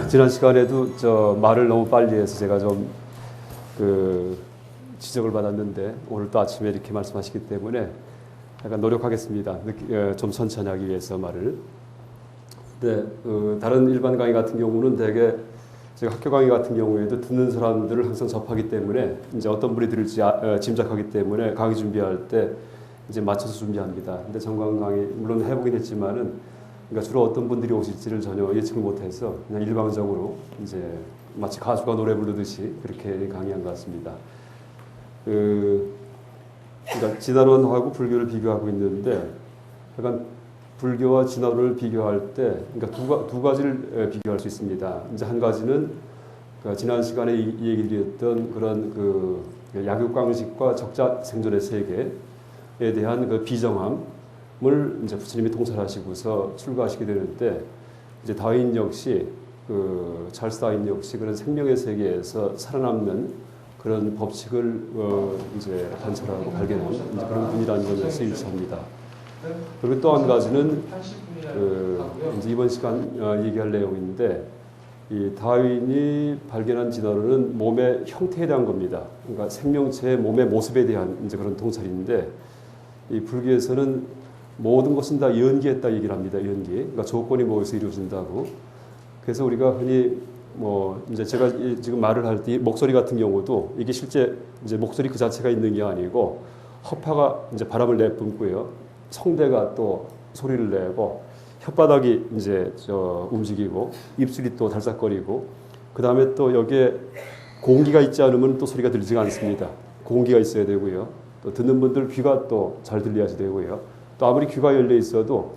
지난 시간에도 말을 너무 빨리 해서 제가 좀 지적을 받았는데 오늘 또 아침에 이렇게 말씀하시기 때문에 약간 노력하겠습니다. 좀 천천히 하기 위해서 말을. 근데 다른 일반 강의 같은 경우는 대개 제가 학교 강의 같은 경우에도 듣는 사람들을 항상 접하기 때문에 이제 어떤 분이 들을지 짐작하기 때문에 강의 준비할 때 이제 맞춰서 준비합니다. 근데 전강 강의 물론 해보긴 했지만은 그러니까 주로 어떤 분들이 오실지를 전혀 예측을 못해서 그냥 일방적으로 이제 마치 가수가 노래 부르듯이 그렇게 강의한 것 같습니다. 그러니까 진화론하고 불교를 비교하고 있는데 약간 불교와 진화론을 비교할 때 그러니까 두 가지를 비교할 수 있습니다. 이제 한 가지는 지난 시간에 이 얘기 드렸던 그런 약육강식과 적자 생존의 세계에 대한 비정함을 이제 부처님이 통찰하시고서 출가하시게 되는데 이제 다윈 역시 찰스 다윈 역시 그런 생명의 세계에서 살아남는 그런 법칙을 이제 관찰하고 발견한 이제 그런 분이라는 점에서 일치합니다. 그리고 또 한 가지는 이제 이번 시간 얘기할 내용인데 이 다윈이 발견한 진화론은 몸의 형태에 대한 겁니다. 그러니까 생명체의 몸의 모습에 대한 이제 그런 통찰인데 이 불교에서는 모든 것은 다 연기했다 얘기를 합니다. 연기. 그러니까 조건이 모여서 이루어진다고. 그래서 우리가 흔히 이제 제가 지금 말을 할 때 목소리 같은 경우도 이게 실제 이제 목소리 그 자체가 있는 게 아니고 허파가 이제 바람을 내뿜고요. 성대가 또 소리를 내고 혓바닥이 이제 움직이고 입술이 또 달싹거리고 그 다음에 또 여기에 공기가 있지 않으면 또 소리가 들리지가 않습니다. 공기가 있어야 되고요. 또 듣는 분들 귀가 또 잘 들려야지 되고요. 또 아무리 귀가 열려 있어도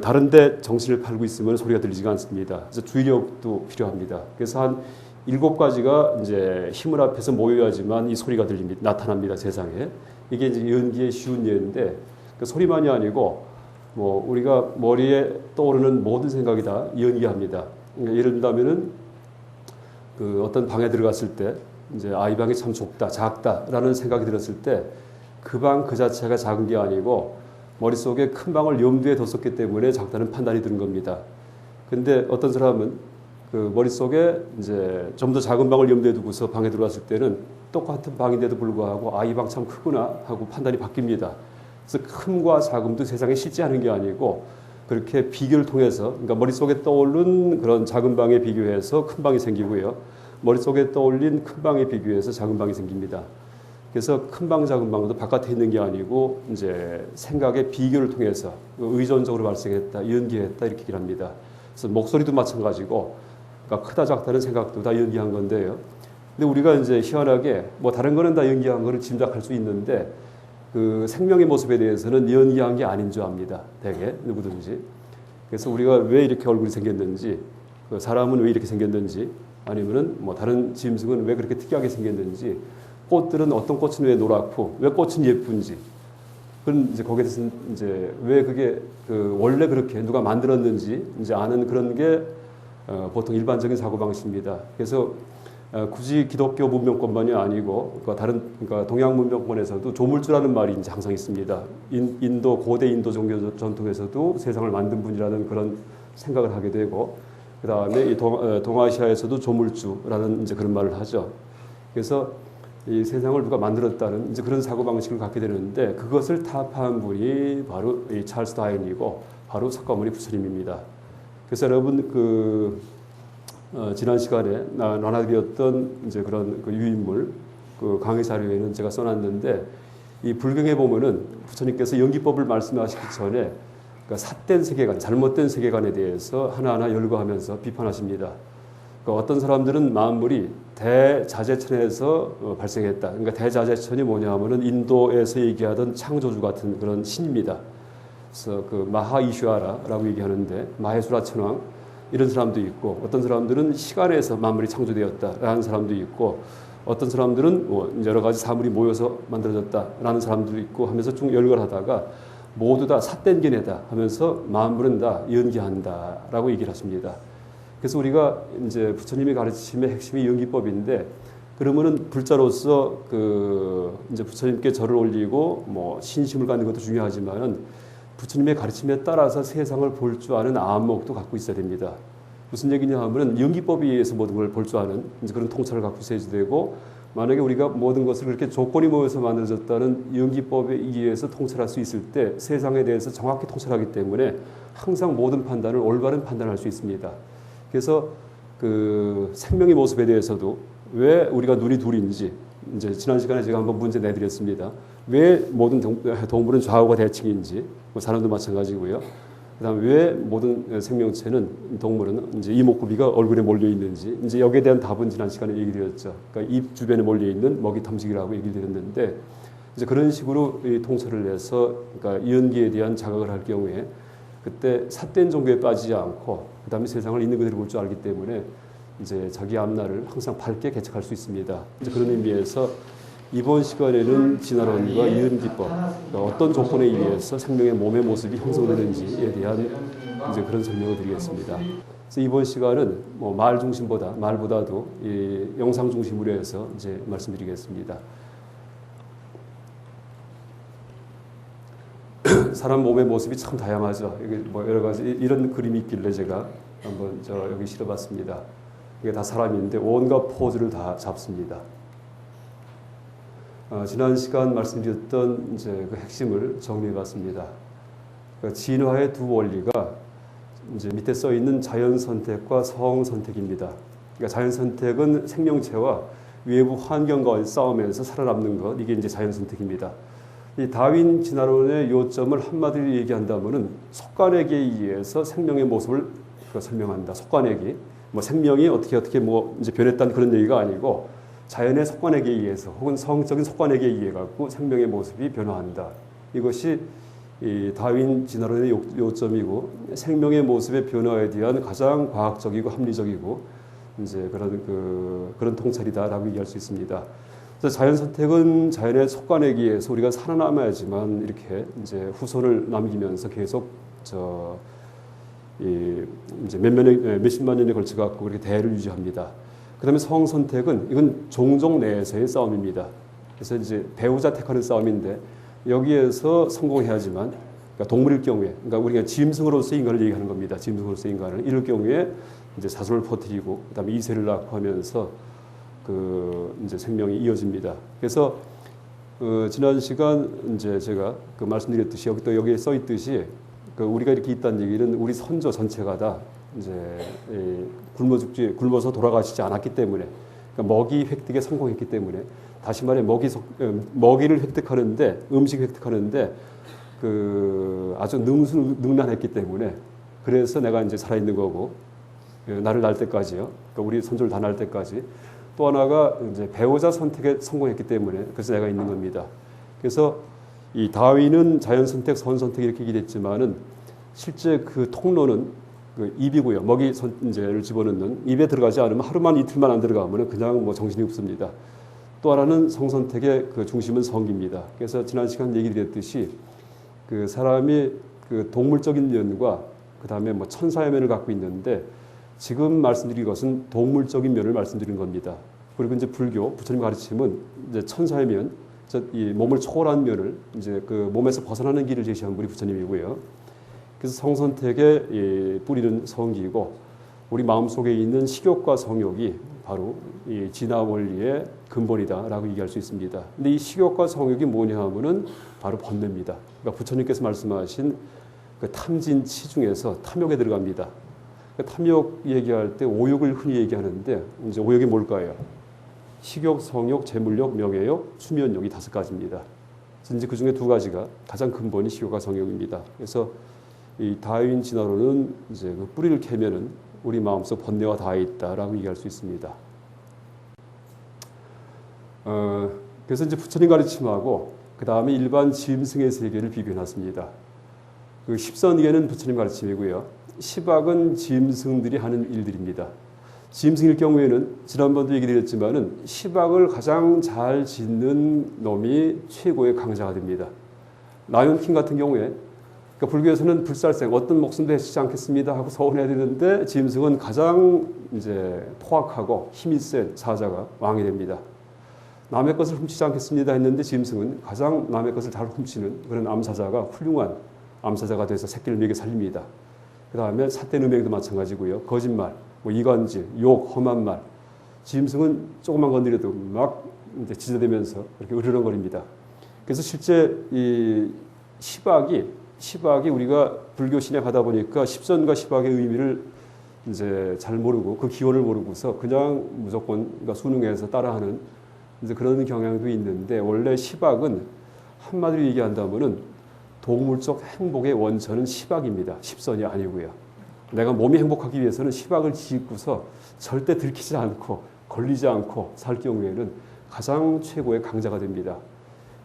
다른데 정신을 팔고 있으면 소리가 들리지가 않습니다. 그래서 주의력도 필요합니다. 그래서 한 7가지가 이제 힘을 합해서 모여야지만 이 소리가 나타납니다. 세상에. 이게 이제 연기의 쉬운 예인데 소리만이 아니고 우리가 머리에 떠오르는 모든 생각이 다 연기합니다. 그러니까 예를 들자면은 어떤 방에 들어갔을 때 이제 이 방이 참 좁다, 작다라는 생각이 들었을 때 그 방 그 자체가 작은 게 아니고 머릿속에 큰 방을 염두에 뒀었기 때문에 작다는 판단이 드는 겁니다. 근데 어떤 사람은 머릿속에 이제 좀 더 작은 방을 염두에 두고서 방에 들어갔을 때는 똑같은 방인데도 불구하고 이 방 참 크구나 하고 판단이 바뀝니다. 그래서 큰과 작음도 세상에 실제 하는 게 아니고 그렇게 비교를 통해서 그러니까 머릿속에 떠오른 그런 작은 방에 비교해서 큰 방이 생기고요. 머릿속에 떠올린 큰 방에 비교해서 작은 방이 생깁니다. 그래서 큰 방, 작은 방도 바깥에 있는 게 아니고 이제 생각의 비교를 통해서 의존적으로 발생했다, 연기했다 이렇게 얘기를 합니다. 그래서 목소리도 마찬가지고 그러니까 크다, 작다는 생각도 다 연기한 건데요. 근데 우리가 이제 희한하게 다른 거는 다 연기한 거를 짐작할 수 있는데 생명의 모습에 대해서는 연기한 게 아닌 줄 압니다. 대개 누구든지. 그래서 우리가 왜 이렇게 얼굴이 생겼는지, 사람은 왜 이렇게 생겼는지, 아니면은 다른 짐승은 왜 그렇게 특이하게 생겼는지, 꽃들은 어떤 꽃은 왜 노랗고 왜 꽃은 예쁜지, 그런 이제 거기에 대해서 이제 왜 그게 원래 그렇게 누가 만들었는지 이제 아는 그런 게 보통 일반적인 사고 방식입니다. 그래서 굳이 기독교 문명권만이 아니고 그러니까 동양 문명권에서도 조물주라는 말이 이제 항상 있습니다. 고대 인도 종교 전통에서도 세상을 만든 분이라는 그런 생각을 하게 되고 그 다음에 이 동아시아에서도 조물주라는 이제 그런 말을 하죠. 그래서 이 세상을 누가 만들었다는 이제 그런 사고 방식을 갖게 되는데 그것을 타파한 분이 바로 이 찰스 다윈이고 바로 석가모니 부처님입니다. 그래서 여러분 지난 시간에 나눠드렸던 이제 그런 유인물 강의 자료에는 제가 써놨는데 이 불경에 보면은 부처님께서 연기법을 말씀하시기 전에 그러니까 삿된 세계관, 잘못된 세계관에 대해서 하나하나 열거하면서 비판하십니다. 그러니까 어떤 사람들은 만물이 대자재천에서 발생했다. 그러니까 대자재천이 뭐냐 하면은 인도에서 얘기하던 창조주 같은 그런 신입니다. 그래서 마하이슈아라라고 얘기하는데 마해수라 천왕 이런 사람도 있고 어떤 사람들은 시간에서 만물이 창조되었다라는 사람도 있고 어떤 사람들은 여러 가지 사물이 모여서 만들어졌다라는 사람도 있고 하면서 쭉 열거하다가 모두 다 삿된 견해다 하면서 만물은 다 연기한다라고 얘기를 하십니다. 그래서 우리가 이제 부처님의 가르침의 핵심이 연기법인데 그러면은 불자로서 이제 부처님께 절을 올리고 신심을 갖는 것도 중요하지만은 부처님의 가르침에 따라서 세상을 볼 줄 아는 안목도 갖고 있어야 됩니다. 무슨 얘기냐 하면은 연기법에 의해서 모든 걸 볼 줄 아는 이제 그런 통찰을 갖고 있어야지 되고, 만약에 우리가 모든 것을 그렇게 조건이 모여서 만들어졌다는 연기법에 의해서 통찰할 수 있을 때 세상에 대해서 정확히 통찰하기 때문에 항상 모든 판단을 올바른 판단할 수 있습니다. 그래서 그 생명의 모습에 대해서도 왜 우리가 눈이 둘인지, 이제 지난 시간에 제가 한번 문제 내드렸습니다. 왜 모든 동물은 좌우가 대칭인지, 뭐 사람도 마찬가지고요. 그다음에 왜 모든 생명체는 동물은 이제 이목구비가 얼굴에 몰려 있는지, 이제 여기에 대한 답은 지난 시간에 얘기드렸죠. 그러니까 입 주변에 몰려 있는 먹이 탐지기라고 얘기를 드렸는데, 이제 그런 식으로 이 통찰을 해서 그러니까 이연기에 대한 자각을 할 경우에 그때 삿된 종교에 빠지지 않고 그다음에 세상을 있는 그대로 볼 줄 알기 때문에 이제 자기 앞날을 항상 밝게 개척할 수 있습니다. 이제 그런 의미에서 이번 시간에는 진화론과 이연기법, 그러니까 어떤 조건에 의해서 생명의 몸의 모습이 형성되는지에 대한 이제 그런 설명을 드리겠습니다. 그래서 이번 시간은 뭐 말보다도 이 영상 중심으로 해서 이제 말씀드리겠습니다. 사람 몸의 모습이 참 다양하죠. 이게 뭐 여러 가지 이런 그림이 있길래 제가 한번 여기 실어봤습니다. 이게 다 사람인데 온갖 포즈를 다 잡습니다. 지난 시간 말씀드렸던 이제 그 핵심을 정리해봤습니다. 그러니까 진화의 두 원리가 이제 밑에 써 있는 자연 선택과 성 선택입니다. 그러니까 자연 선택은 생명체와 외부 환경과의 싸움에서 살아남는 것, 이게 이제 자연 선택입니다. 이 다윈 진화론의 요점을 한마디로 얘기한다면은 속가내기에 의해서 생명의 모습을 설명한다. 속가내기, 뭐 생명이 어떻게 뭐 이제 변했다는 그런 얘기가 아니고 자연의 속가내기에 의해서 혹은 성적인 속가내기에 의해 갖고 생명의 모습이 변화한다. 이것이 이 다윈 진화론의 요점이고 생명의 모습의 변화에 대한 가장 과학적이고 합리적이고 이제 그런 통찰이다라고 얘기할 수 있습니다. 그래서 자연 선택은 자연의 속가내기에서 우리가 살아남아야지만 이렇게 이제 후손을 남기면서 계속 이제 몇십만 년에 걸쳐 갖고 그렇게 대를 유지합니다. 그다음에 성 선택은 이건 종족 내에서의 싸움입니다. 그래서 이제 배우자 택하는 싸움인데 여기에서 성공해야지만, 그러니까 동물일 경우에, 그러니까 우리가 짐승으로서 인간을 얘기하는 겁니다. 짐승으로서 인간을 이럴 경우에 이제 자손을 퍼뜨리고 그다음에 이세를 낳고 하면서 이제 생명이 이어집니다. 그래서 지난 시간 이제 제가 말씀드렸듯이 여기에 써 있듯이 우리가 이렇게 있다는 얘기는 우리 선조 전체가 다 이제 굶어서 돌아가시지 않았기 때문에, 그러니까 먹이 획득에 성공했기 때문에, 다시 말해 먹이를 획득하는데, 음식 획득하는데 아주 능란했기 때문에, 그래서 내가 이제 살아있는 거고, 나를 낳을 때까지요. 그러니까 우리 선조를 다 낳을 때까지. 또 하나가 이제 배우자 선택에 성공했기 때문에 그래서 내가 있는 겁니다. 그래서 이 다윈은 자연 선택, 선 선택 이렇게 얘기했지만은 실제 그 통로는 입이고요. 먹이 이제를 집어넣는 입에 들어가지 않으면 하루만 이틀만 안 들어가면 그냥 뭐 정신이 없습니다. 또 하나는 성 선택의 그 중심은 성기입니다. 그래서 지난 시간 얘기 드렸듯이 그 사람이 그 동물적인 면과 그 다음에 뭐 천사의 면을 갖고 있는데 지금 말씀드린 것은 동물적인 면을 말씀드린 겁니다. 그리고 이제 부처님 가르침은 이제 천사의 면, 이 몸을 초월한 면을 이제 그 몸에서 벗어나는 길을 제시한 분이 부처님이고요. 그래서 성선택의 뿌리는 성기이고 우리 마음속에 있는 식욕과 성욕이 바로 이 진화 원리의 근본이다라고 얘기할 수 있습니다. 근데 이 식욕과 성욕이 뭐냐 하면은 바로 번뇌입니다. 그러니까 부처님께서 말씀하신 그 탐진치 중에서 탐욕에 들어갑니다. 탐욕 얘기할 때 오욕을 흔히 얘기하는데 이제 오욕이 뭘까요? 식욕, 성욕, 재물욕, 명예욕, 수면욕이 5가지입니다. 이제 그 중에 2가지가 가장 근본이 식욕과 성욕입니다. 그래서 이 다윈 진화론은 이제 그 뿌리를 캐면은 우리 마음속 번뇌가 다 있다라고 얘기할 수 있습니다. 그래서 이제 부처님 가르침하고 그 다음에 일반 짐승의 세계를 비교해놨습니다. 그 십선계는 부처님 가르침이고요. 시박은 짐승들이 하는 일들입니다. 짐승일 경우에는 지난번도 얘기 드렸지만은 시박을 가장 잘 짓는 놈이 최고의 강자가 됩니다. 라이온킹 같은 경우에 그러니까 불교에서는 불살생 어떤 목숨도 해치지 않겠습니다 하고 서원해야 되는데 짐승은 가장 이제 포악하고 힘이 센 사자가 왕이 됩니다. 남의 것을 훔치지 않겠습니다 했는데 짐승은 가장 남의 것을 잘 훔치는 그런 암사자가 훌륭한 암사자가 돼서 새끼를 먹여 살립니다. 그 다음에 삿된 음행도 마찬가지고요. 거짓말, 뭐 이간질, 욕, 험한 말. 짐승은 조금만 건드려도 막 이제 지저대면서 이렇게 으르렁거립니다. 그래서 실제 이 시박이 우리가 불교 신앙하다 보니까 십선과 시박의 의미를 이제 잘 모르고 그 기원을 모르고서 그냥 무조건 그러니까 순응해서 따라하는 이제 그런 경향도 있는데, 원래 시박은 한마디로 얘기한다면은 동물적 행복의 원천은 시박입니다. 십선이 아니고요. 내가 몸이 행복하기 위해서는 시박을 짓고서 절대 들키지 않고 걸리지 않고 살 경우에는 가장 최고의 강자가 됩니다.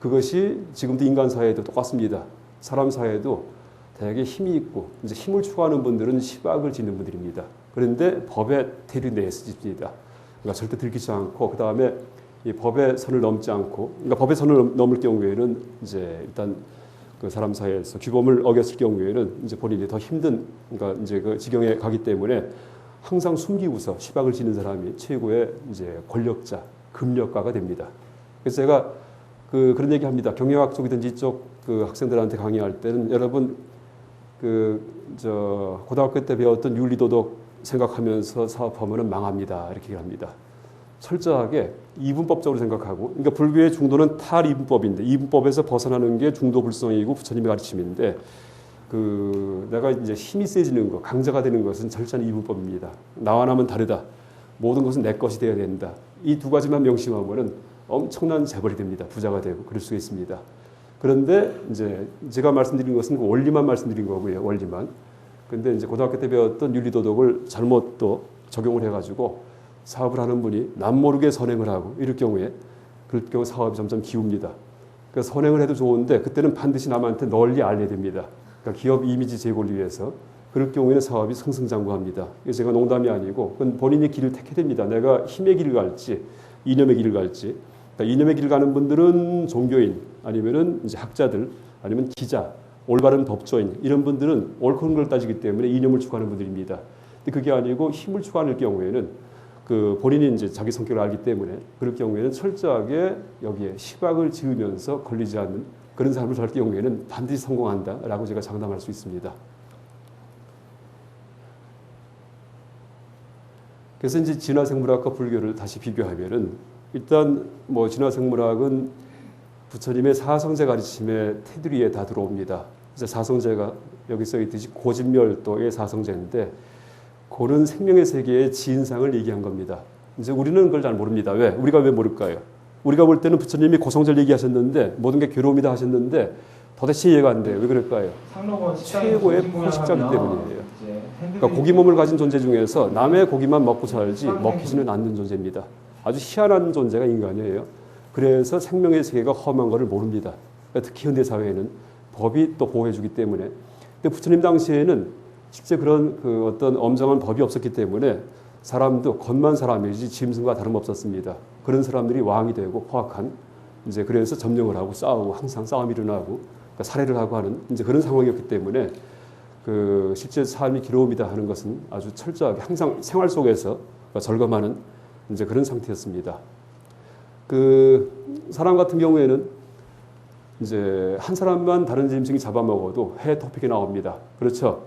그것이 지금도 인간 사회에도 똑같습니다. 사람 사회에도 되게 힘이 있고 이제 힘을 추구하는 분들은 시박을 짓는 분들입니다. 그런데 법의 테리 내에서 짓습니다. 그러니까 절대 들키지 않고, 그 다음에 이 법의 선을 넘지 않고, 그러니까 법의 선을 넘을 경우에는 이제 일단 그 사람 사이에서 규범을 어겼을 경우에는 이제 본인이 더 힘든, 그러니까 이제 그 지경에 가기 때문에 항상 숨기고서 시박을 지는 사람이 최고의 이제 권력자, 금력가가 됩니다. 그래서 제가 그런 얘기합니다. 경영학 쪽이든지 이쪽 그 학생들한테 강의할 때는, 여러분 고등학교 때 배웠던 윤리도덕 생각하면서 사업하면은 망합니다. 이렇게 얘기합니다. 철저하게 이분법적으로 생각하고, 그러니까 불교의 중도는 탈이분법인데, 이분법에서 벗어나는 게 중도불성이고 부처님의 가르침인데, 내가 이제 힘이 세지는 것, 강자가 되는 것은 철저한 이분법입니다. 나와 남은 다르다. 모든 것은 내 것이 되어야 된다. 이 두 가지만 명심하면은 엄청난 재벌이 됩니다. 부자가 되고 그럴 수 있습니다. 그런데 이제 제가 말씀드린 것은 원리만 말씀드린 거고요. 원리만. 근데 이제 고등학교 때 배웠던 윤리도덕을 잘못 또 적용을 해가지고 사업을 하는 분이 남 모르게 선행을 하고 이럴 경우에, 그럴 경우 사업이 점점 기웁니다. 그러니까 선행을 해도 좋은데 그때는 반드시 남한테 널리 알려야 됩니다. 그러니까 기업 이미지 제고를 위해서. 그럴 경우에는 사업이 승승장구합니다. 이게 제가 농담이 아니고 그건 본인이 길을 택해야 됩니다. 내가 힘의 길을 갈지 이념의 길을 갈지. 그러니까 이념의 길을 가는 분들은 종교인, 아니면은 이제 학자들, 아니면 기자, 올바른 법조인, 이런 분들은 옳은 걸 따지기 때문에 이념을 추구하는 분들입니다. 근데 그게 아니고 힘을 추구하는 경우에는 본인이 이제 자기 성격을 알기 때문에 그럴 경우에는 철저하게 여기에 시박을 지으면서 걸리지 않는 그런 삶을 살 경우에는 반드시 성공한다라고 제가 장담할 수 있습니다. 그래서 이제 진화생물학과 불교를 다시 비교하면은, 일단 뭐 진화생물학은 부처님의 사성제 가르침의 테두리에 다 들어옵니다. 이제 사성제가 여기 써 있듯이 고진멸도의 사성제인데, 고는 생명의 세계의 진상을 얘기한 겁니다. 이제 우리는 그걸 잘 모릅니다. 왜? 우리가 왜 모를까요? 우리가 볼 때는 부처님이 고성제를 얘기하셨는데 모든 게 괴로움이다 하셨는데 도대체 이해가 안 돼요. 왜 그럴까요? 최고의 포식자기 때문이에요. 그러니까 고기 몸을 가진 존재 중에서 남의 고기만 먹고 살지 먹히지는 않는 존재입니다. 아주 희한한 존재가 인간이에요. 그래서 생명의 세계가 험한 것을 모릅니다. 그러니까 특히 현대 사회에는 법이 또 보호해주기 때문에. 근데 부처님 당시에는 실제 그런 어떤 엄정한 법이 없었기 때문에 사람도 겉만 사람이지 짐승과 다름없었습니다. 그런 사람들이 왕이 되고 포악한, 이제 그래서 점령을 하고 싸우고 항상 싸움이 일어나고, 그러니까 살해를 하고 하는 이제 그런 상황이었기 때문에 실제 삶이 괴로움이다 하는 것은 아주 철저하게 항상 생활 속에서 절감하는 이제 그런 상태였습니다. 사람 같은 경우에는 이제 한 사람만 다른 짐승이 잡아먹어도 해 토픽이 나옵니다. 그렇죠?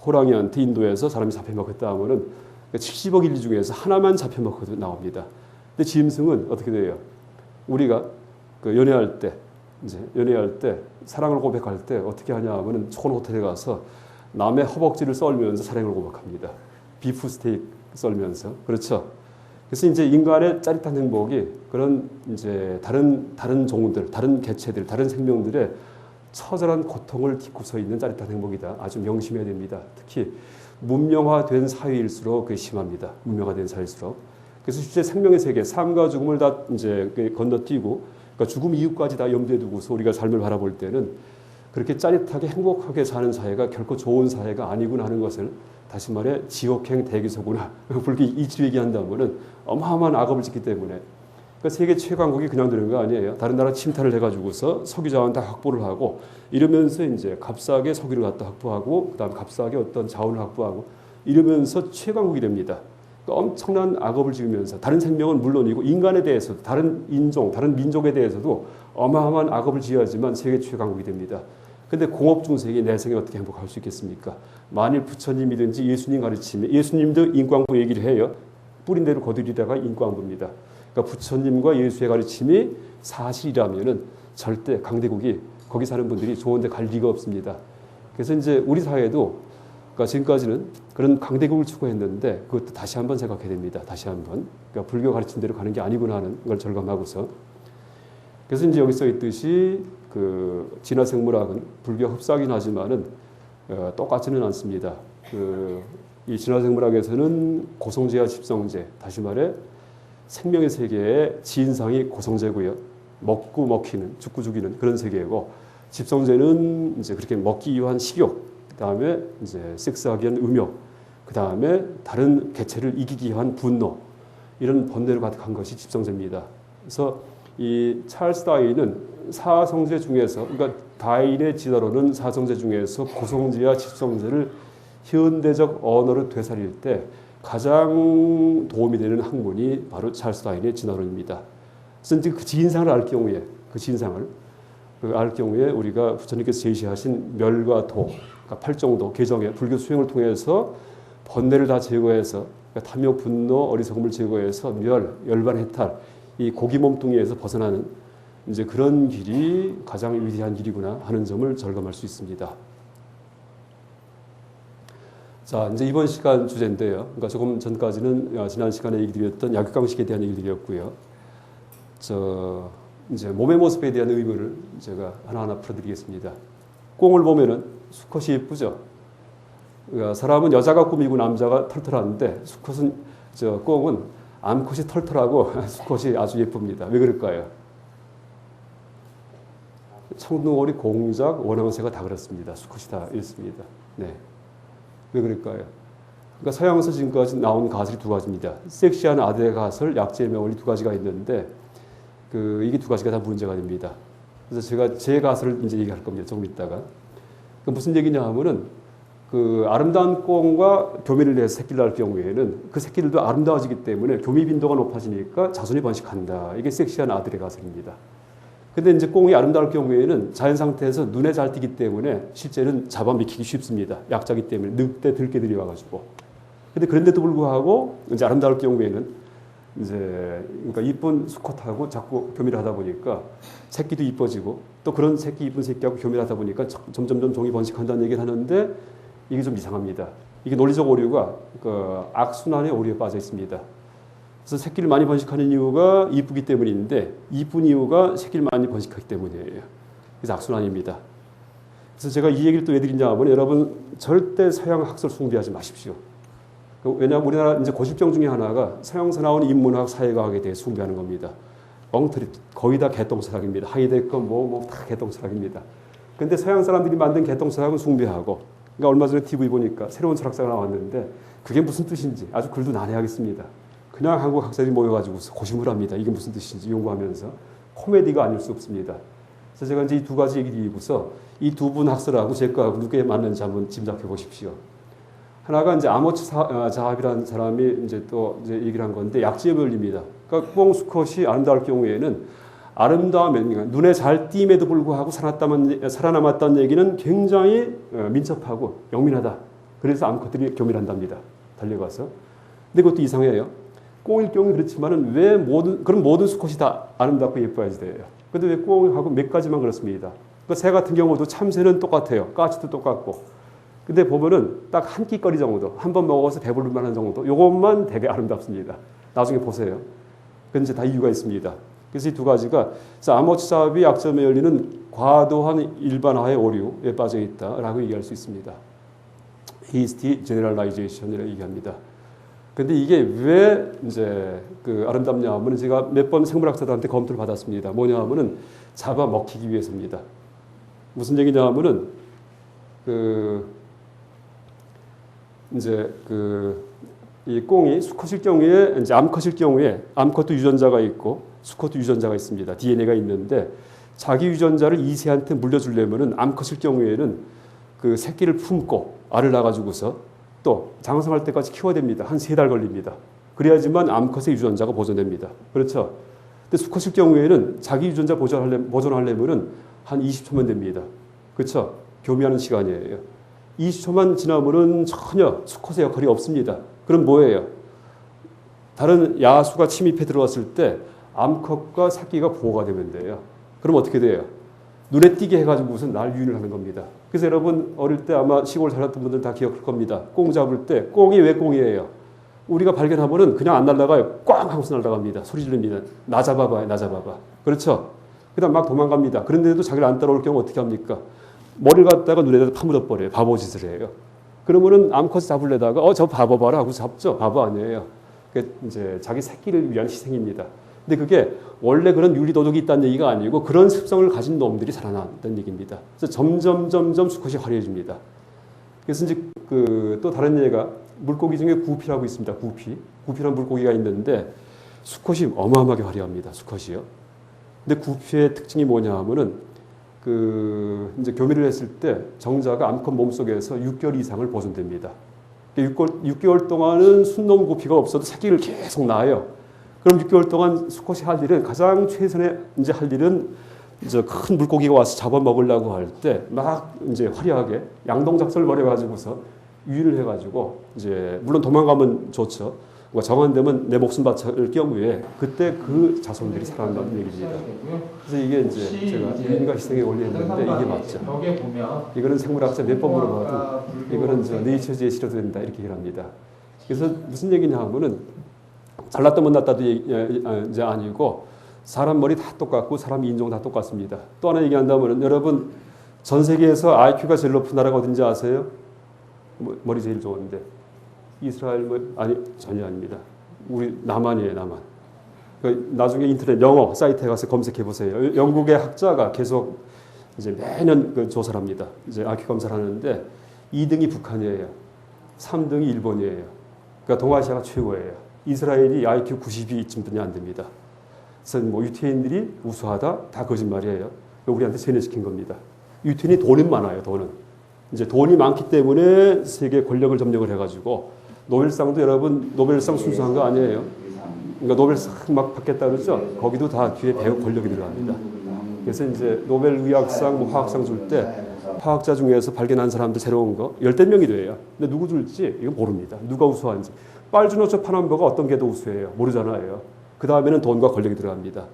호랑이한테 인도에서 사람이 잡혀먹었다 하면은 70억 인류 중에서 하나만 잡혀먹어도 나옵니다. 근데 짐승은 어떻게 돼요? 우리가 연애할 때 사랑을 고백할 때 어떻게 하냐 하면은 좋은 호텔에 가서 남의 허벅지를 썰면서 사랑을 고백합니다. 비프 스테이크 썰면서. 그렇죠? 그래서 이제 인간의 짜릿한 행복이 그런 이제 다른 종들, 다른 개체들, 다른 생명들의 처절한 고통을 딛고서 있는 짜릿한 행복이다. 아주 명심해야 됩니다. 특히 문명화된 사회일수록 그게 심합니다. 문명화된 사회일수록. 그래서 실제 생명의 세계, 삶과 죽음을 다 이제 건너뛰고, 그러니까 죽음 이후까지 다 염두에 두고서 우리가 삶을 바라볼 때는 그렇게 짜릿하게 행복하게 사는 사회가 결코 좋은 사회가 아니구나 하는 것을, 다시 말해 지옥행 대기소구나 불교 이치로 얘기한다면은 어마어마한 악업을 짓기 때문에. 그러니까 세계 최강국이 그냥 되는 거 아니에요. 다른 나라 침탈을 해가지고서 석유 자원 다 확보를 하고 이러면서 이제 값싸게 석유를 갖다 확보하고 그다음 값싸게 어떤 자원을 확보하고 이러면서 최강국이 됩니다. 그러니까 엄청난 악업을 지으면서 다른 생명은 물론이고 인간에 대해서도, 다른 인종, 다른 민족에 대해서도 어마어마한 악업을 지어야지만 세계 최강국이 됩니다. 근데 공업 중생이 내 생에 어떻게 행복할 수 있겠습니까? 만일 부처님이든지 예수님 가르침에 예수님도 인과응보 얘기를 해요. 뿌린 대로 거두리다가 인과응보입니다. 그러니까 부처님과 예수의 가르침이 사실이라면은 절대 강대국이 거기 사는 분들이 좋은 데 갈 리가 없습니다. 그래서 이제 우리 사회도 그러니까 지금까지는 그런 강대국을 추구했는데 그것도 다시 한번 생각해야 됩니다. 다시 한번. 그러니까 불교 가르친 대로 가는 게 아니구나 하는 걸 절감하고서. 그래서 이제 여기 써 있듯이 그 진화생물학은 불교 흡사하긴 하지만은 똑같지는 않습니다. 이 진화생물학에서는 고성제와 집성제, 다시 말해 생명의 세계의 지인상이 고성제고요. 먹고 먹히는, 죽고 죽이는 그런 세계고, 집성제는 이제 그렇게 먹기 위한 식욕, 그 다음에 이제 섹스하기 위한 음욕, 그 다음에 다른 개체를 이기기 위한 분노, 이런 번뇌로 가득한 것이 집성제입니다. 그래서 이 찰스 다윈은 사성제 중에서, 그러니까 다윈의 진화론은 사성제 중에서 고성제와 집성제를 현대적 언어로 되살릴 때 가장 도움이 되는 학문이 바로 찰스 다윈의 진화론입니다. 그래서 이제 그 지인상을 알 경우에, 그 지인상을 알 경우에 우리가 부처님께서 제시하신 멸과 도, 그러니까 팔정도, 개정의 불교 수행을 통해서 번뇌를 다 제거해서, 그러니까 탐욕, 분노, 어리석음을 제거해서 멸, 열반, 해탈, 이 고기 몸뚱이에서 벗어나는 이제 그런 길이 가장 위대한 길이구나 하는 점을 절감할 수 있습니다. 자, 이제 이번 시간 주제인데요. 그러니까 조금 전까지는 지난 시간에 얘기 드렸던 약육강식에 대한 얘기를 드렸고요. 이제 몸의 모습에 대한 의문을 제가 하나하나 풀어드리겠습니다. 꽁을 보면은 수컷이 예쁘죠. 그러니까 사람은 여자가 꾸미고 남자가 털털한데 꽁은 암컷이 털털하고 수컷이 아주 예쁩니다. 왜 그럴까요? 청둥오리, 공작, 원앙새가 다 그렇습니다. 수컷이 다 이렇습니다. 네. 왜 그럴까요? 그러니까 서양에서 지금까지 나온 가설이 두 가지입니다. 섹시한 아들의 가설, 약재의 명언이 두 가지가 있는데 이게 두 가지가 다 문제가 됩니다. 그래서 제가 제 가설을 이제 얘기할 겁니다. 조금 있다가. 무슨 얘기냐 하면은 아름다운 꽁과 교미를 해서 새끼를 낳을 경우에는 그 새끼들도 아름다워지기 때문에 교미 빈도가 높아지니까 자손이 번식한다. 이게 섹시한 아들의 가설입니다. 근데 이제 꽁이 아름다울 경우에는 자연 상태에서 눈에 잘 띄기 때문에 실제는 잡아먹히기 쉽습니다. 약자기 때문에 늑대, 들개들이 와가지고. 근데 그런데도 불구하고 이제 아름다울 경우에는 이제 그러니까 이쁜 수컷하고 자꾸 교미를 하다 보니까 새끼도 이뻐지고 또 그런 새끼 이쁜 새끼하고 교미를 하다 보니까 점점점 종이 번식한다는 얘기를 하는데 이게 좀 이상합니다. 이게 논리적 오류가 악순환의 오류에 빠져 있습니다. 그래서 새끼를 많이 번식하는 이유가 이쁘기 때문인데 이쁜 이유가 새끼를 많이 번식하기 때문이에요. 그래서 악순환입니다. 그래서 제가 이 얘기를 또 왜 드리냐 하면 여러분 절대 서양 학설 숭배하지 마십시오. 왜냐하면 우리나라 이제 고실병 중에 하나가 서양에서 나온 인문학, 사회과학에 대해 숭배하는 겁니다. 엉터리 거의 다 개똥철학입니다. 하이데거 다 개똥철학입니다. 그런데 서양 사람들이 만든 개똥철학은 숭배하고, 그러니까 얼마 전에 TV 보니까 새로운 철학자가 나왔는데 그게 무슨 뜻인지 아주 글도 난해하겠습니다. 그냥 한국 학생들이 모여가지고 고심을 합니다. 이게 무슨 뜻인지 연구하면서 코미디가 아닐 수 없습니다. 그래서 제가 이제 이 두 가지 얘기 드리고서 이 두 분 학설하고 제 거하고 누구에 맞는지 한번 짐작해 보십시오. 하나가 이제 아모츠 자합이라는 사람이 이제 또 이제 얘기를 한 건데 약지의 원리입니다. 그러니까 꽁 수컷이 아름다울 경우에는 아름다움에 눈에 잘 띄임에도 불구하고 살아남았다는 얘기는 굉장히 민첩하고 영민하다. 그래서 암컷들이 교밀한답니다. 달려가서. 근데 그것도 이상해요. 꽁일 경우 그렇지만은 그럼 모든 수컷이 다 아름답고 예뻐야지 돼요. 근데 왜 꽁하고 몇 가지만 그렇습니다. 그러니까 새 같은 경우도 참새는 똑같아요. 까치도 똑같고. 근데 보면은 딱 한 끼거리 정도, 한 번 먹어서 배부를 만한 정도, 요것만 되게 아름답습니다. 나중에 보세요. 그건 이제 다 이유가 있습니다. 그래서 이 두 가지가, 아모츠 자합이 약점에 열리는 과도한 일반화의 오류에 빠져 있다라고 얘기할 수 있습니다. hasty generalization이라고 얘기합니다. 근데 이게 왜 이제 아름답냐 하면 제가 몇 번 생물학자들한테 검토를 받았습니다. 뭐냐 하면은 잡아먹히기 위해서입니다. 무슨 얘기냐 하면은 이제 이 꽁이 수컷일 경우에 이제 암컷일 경우에 암컷도 유전자가 있고 수컷도 유전자가 있습니다. DNA가 있는데 자기 유전자를 이 새한테 물려주려면은 암컷일 경우에는 새끼를 품고 알을 낳아주고서 또 장성할 때까지 키워야 됩니다. 한 3달 걸립니다. 그래야지만 암컷의 유전자가 보존됩니다. 그렇죠? 근데 수컷일 경우에는 자기 유전자 보존하려면은 한 20초면 됩니다. 그렇죠? 교미하는 시간이에요. 20초만 지나면은 전혀 수컷의 역할이 없습니다. 그럼 뭐예요? 다른 야수가 침입해 들어왔을 때 암컷과 새끼가 보호가 되면 돼요. 그럼 어떻게 돼요? 눈에 띄게 해가지고 무슨 날 유인을 하는 겁니다. 그래서 여러분 어릴 때 아마 시골 살았던 분들 다 기억할 겁니다. 꽁 잡을 때 꽁이 왜 꽁이에요? 우리가 발견하면은 그냥 안 날아가요. 꽝 하고서 날아갑니다. 소리 지릅니다. 나 잡아봐, 나 잡아봐. 그렇죠? 그다음 막 도망갑니다. 그런데도 자기를 안 따라올 경우 어떻게 합니까? 머리를 갖다가 눈에다 파묻어 버려요. 바보짓을 해요. 그러면은 암컷 잡으려다가 저 바보 봐라 하고 잡죠. 바보 아니에요. 그게 이제 자기 새끼를 위한 희생입니다. 근데 그게 원래 그런 윤리 도덕이 있다는 얘기가 아니고 그런 습성을 가진 놈들이 살아난다는 얘기입니다. 그래서 점점 수컷이 화려해집니다. 그래서 이제 또 다른 예가 물고기 중에 구피라고 있습니다. 구피라는 물고기가 있는데 수컷이 어마어마하게 화려합니다. 수컷이요. 근데 구피의 특징이 뭐냐 하면은 이제 교미를 했을 때 정자가 암컷 몸속에서 6개월 이상을 보존됩니다. 6개월 동안은 순놈 구피가 없어도 새끼를 계속 낳아요. 그럼 6개월 동안 수컷이 할 일은 가장 최선의 이제 할 일은 이제 큰 물고기가 와서 잡아먹으려고 할 때 막 이제 화려하게 양동작전을 벌여가지고서 유인을 해가지고 이제 물론 도망가면 좋죠. 정한되면 내 목숨 바칠 경우에 그때 그 자손들이 살아난다는 얘기입니다. 그래서 이게 이제 제가 유인과 희생의 원리 했는데 이게 맞죠. 이거는 생물학자 몇 번 물어봐도 이거는 네이처지에 실어도 된다 이렇게 얘기를 합니다. 그래서 무슨 얘기냐 하면은 잘났다 못났다도 이제 아니고 사람 머리 다 똑같고 사람 인종 다 똑같습니다. 또 하나 얘기한다면 여러분 전 세계에서 IQ가 제일 높은 나라가 어딘지 아세요? 머리 제일 좋은데 이스라엘 전혀 아닙니다. 우리 남한이에요, 남한. 나중에 인터넷 영어 사이트에 가서 검색해 보세요. 영국의 학자가 계속 이제 매년 조사를 합니다. 이제 IQ 검사를 하는데 2등이 북한이에요. 3등이 일본이에요. 그러니까 동아시아가 최고예요. 이스라엘이 IQ 92쯤 안 됩니다. 그래서 유태인들이 우수하다 다 거짓말이에요. 우리한테 세뇌시킨 겁니다. 유태인이 돈은 많아요. 이제 돈이 많기 때문에 세계 권력을 점령을 해가지고 노벨상도 여러분 노벨상 순수한 거 아니에요. 그러니까 노벨상 막 받겠다 그러죠. 거기도 다 뒤에 배우 권력이 들어갑니다. 그래서 이제 노벨 의학상, 화학상 줄 때 화학자 중에서 발견한 사람들 새로운 거 10명이 돼요. 근데 누구 줄지 이거 모릅니다. 누가 우수한지. 빨주노초 파남보가 어떤 게 더 우수해요? 모르잖아요. 그 다음에는 돈과 권력이 들어갑니다.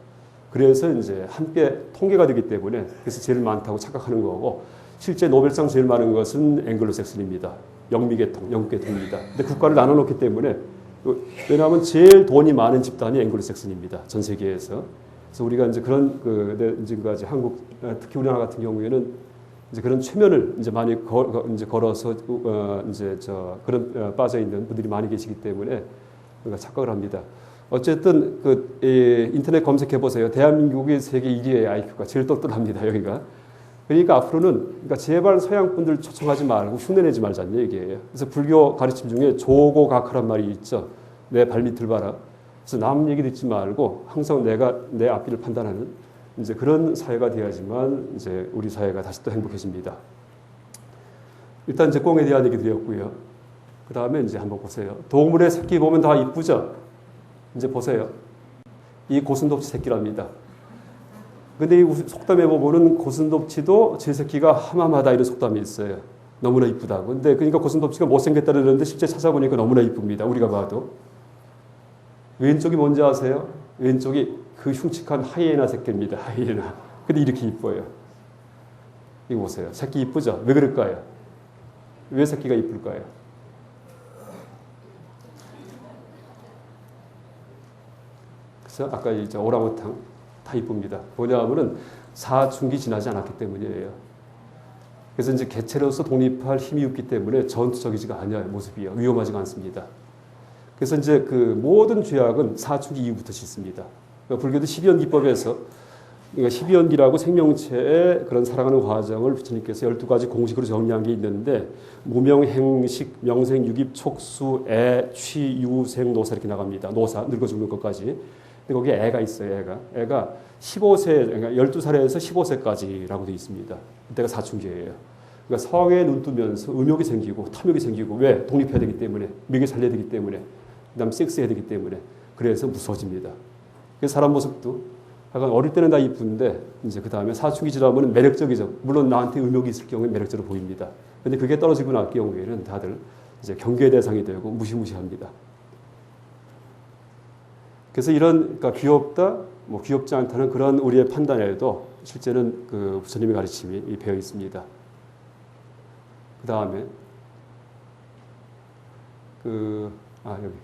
그래서 이제 함께 통계가 되기 때문에 그래서 제일 많다고 착각하는 거고 실제 노벨상 제일 많은 것은 앵글로색슨입니다. 영미계통, 영국계통입니다. 근데 국가를 나눠놓기 때문에 왜냐하면 제일 돈이 많은 집단이 앵글로색슨입니다. 전 세계에서. 그래서 우리가 이제 그런 지금까지 한국 특히 우리나라 같은 경우에는 이제 그런 최면을 이제 많이 걸어서 이제 그런 빠져 있는 분들이 많이 계시기 때문에 우리가 착각을 합니다. 어쨌든 인터넷 검색해 보세요. 대한민국이 세계 1위의 IQ가 제일 똘똘합니다. 여기가. 그러니까 앞으로는 제발 서양 분들 초청하지 말고 흉내내지 말자는 얘기예요. 그래서 불교 가르침 중에 조고각하란 말이 있죠. 내 발밑을 봐라. 그래서 남 얘기 듣지 말고 항상 내가 내 앞길을 판단하는 이제 그런 사회가 되어야지만 이제 우리 사회가 다시 또 행복해집니다. 일단 이제 꽁에 대한 얘기 드렸고요. 그 다음에 이제 한번 보세요. 동물의 새끼 보면 다 이쁘죠? 이제 보세요. 이 고슴도치 새끼랍니다. 근데 이 속담에 보면은 고슴도치도 제 새끼가 하마마다 이런 속담이 있어요. 너무나 이쁘다고. 근데 그러니까 고슴도치가 못생겼다 그러는데 실제 찾아보니까 너무나 이쁩니다. 우리가 봐도. 왼쪽이 뭔지 아세요? 왼쪽이 그 흉측한 하이에나 새끼입니다. 하이에나. 근데 이렇게 이뻐요. 이거 보세요. 새끼 이쁘죠? 왜 그럴까요? 왜 새끼가 이쁠까요? 그래서 아까 이제 오랑우탕 다 이쁩니다. 뭐냐 하면은 사춘기 지나지 않았기 때문이에요. 그래서 이제 개체로서 독립할 힘이 없기 때문에 전투적이지가 않아요. 모습이요. 위험하지가 않습니다. 그래서 이제 모든 죄악은 사춘기 이후부터 짓습니다. 그러니까 불교도 12연기법에서 그러니까 12연기라고 생명체의 그런 살아가는 과정을 부처님께서 12가지 공식으로 정리한 게 있는데 무명, 행식, 명생, 유깁, 촉수, 애, 취, 유, 생, 노사 이렇게 나갑니다. 노사, 늙어 죽는 것까지. 근데 거기에 애가 있어요. 애가 15세, 그러니까 12살에서 15세까지라고 되어 있습니다. 그때가 사춘기예요. 그러니까 성에 눈 뜨면서 음욕이 생기고 탐욕이 생기고 왜? 독립해야 되기 때문에, 먹여 살려야 되기 때문에, 그 다음 섹스해야 되기 때문에 그래서 무서워집니다. 그래서 사람 모습도 약간 어릴 때는 다 이쁜데 이제 그 다음에 사춘기 지나면 매력적이죠. 물론 나한테 의욕이 있을 경우에 매력적으로 보입니다. 근데 그게 떨어지고 날 경우에는 다들 이제 경계의 대상이 되고 무시무시합니다. 그래서 이런 그러니까 귀엽다, 뭐 귀엽지 않다는 그런 우리의 판단에도 실제는 그 부처님의 가르침이 배어 있습니다. 그 다음에 여기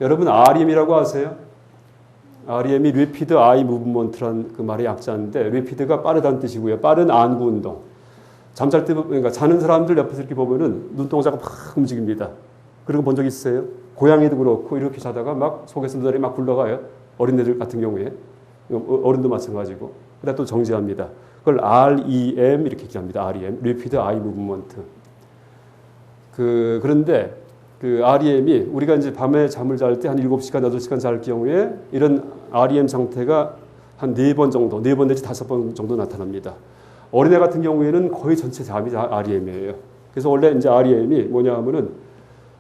여러분 REM이라고 아세요? REM이 Rapid Eye Movement라는 그 말의 약자인데 Rapid가 빠르다는 뜻이고요. 빠른 안구 운동. 잠잘 때 그러니까 자는 사람들 옆에서 이렇게 보면은 눈동자가 막 움직입니다. 그런 거 본 적 있어요? 고양이도 그렇고 이렇게 자다가 막 속에서 눈알이 막 굴러가요. 어린애들 같은 경우에 어른도 마찬가지고. 그다음 또 정지합니다. 그걸 REM 이렇게 얘기합니다. REM, Rapid Eye Movement. 그런데 그 REM이 우리가 이제 밤에 잠을 잘 때 한 7시간, 8시간 잘 경우에 이런 REM 상태가 한 4번 정도, 4번 내지 5번 정도 나타납니다. 어린애 같은 경우에는 거의 전체 잠이 다 REM이에요. 그래서 원래 이제 REM이 뭐냐 하면은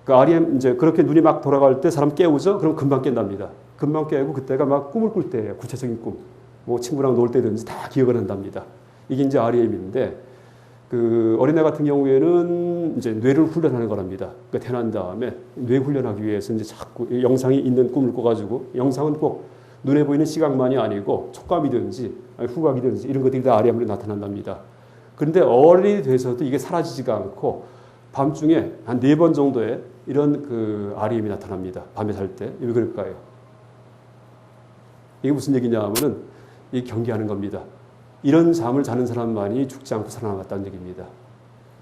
그 REM 이제 그렇게 눈이 막 돌아갈 때 사람 깨우죠? 그럼 금방 깬답니다. 금방 깨고 그때가 막 꿈을 꿀 때예요. 구체적인 꿈. 뭐 친구랑 놀 때든지 다 기억을 한답니다. 이게 이제 REM인데 그 어린애 같은 경우에는 이제 뇌를 훈련하는 거랍니다. 그러니까 태어난 다음에 뇌 훈련하기 위해서 이제 자꾸 영상이 있는 꿈을 꿔가지고 영상은 꼭 눈에 보이는 시각만이 아니고 촉감이든지 후각이든지 이런 것들이 다 REM으로 나타난답니다. 그런데 어른이 돼서도 이게 사라지지가 않고 밤중에 한 4번 정도의 이런 그 REM이 나타납니다. 밤에 잘 때. 왜 그럴까요? 이게 무슨 얘기냐 하면은 이 경계하는 겁니다. 이런 잠을 자는 사람만이 죽지 않고 살아남았다는 얘기입니다.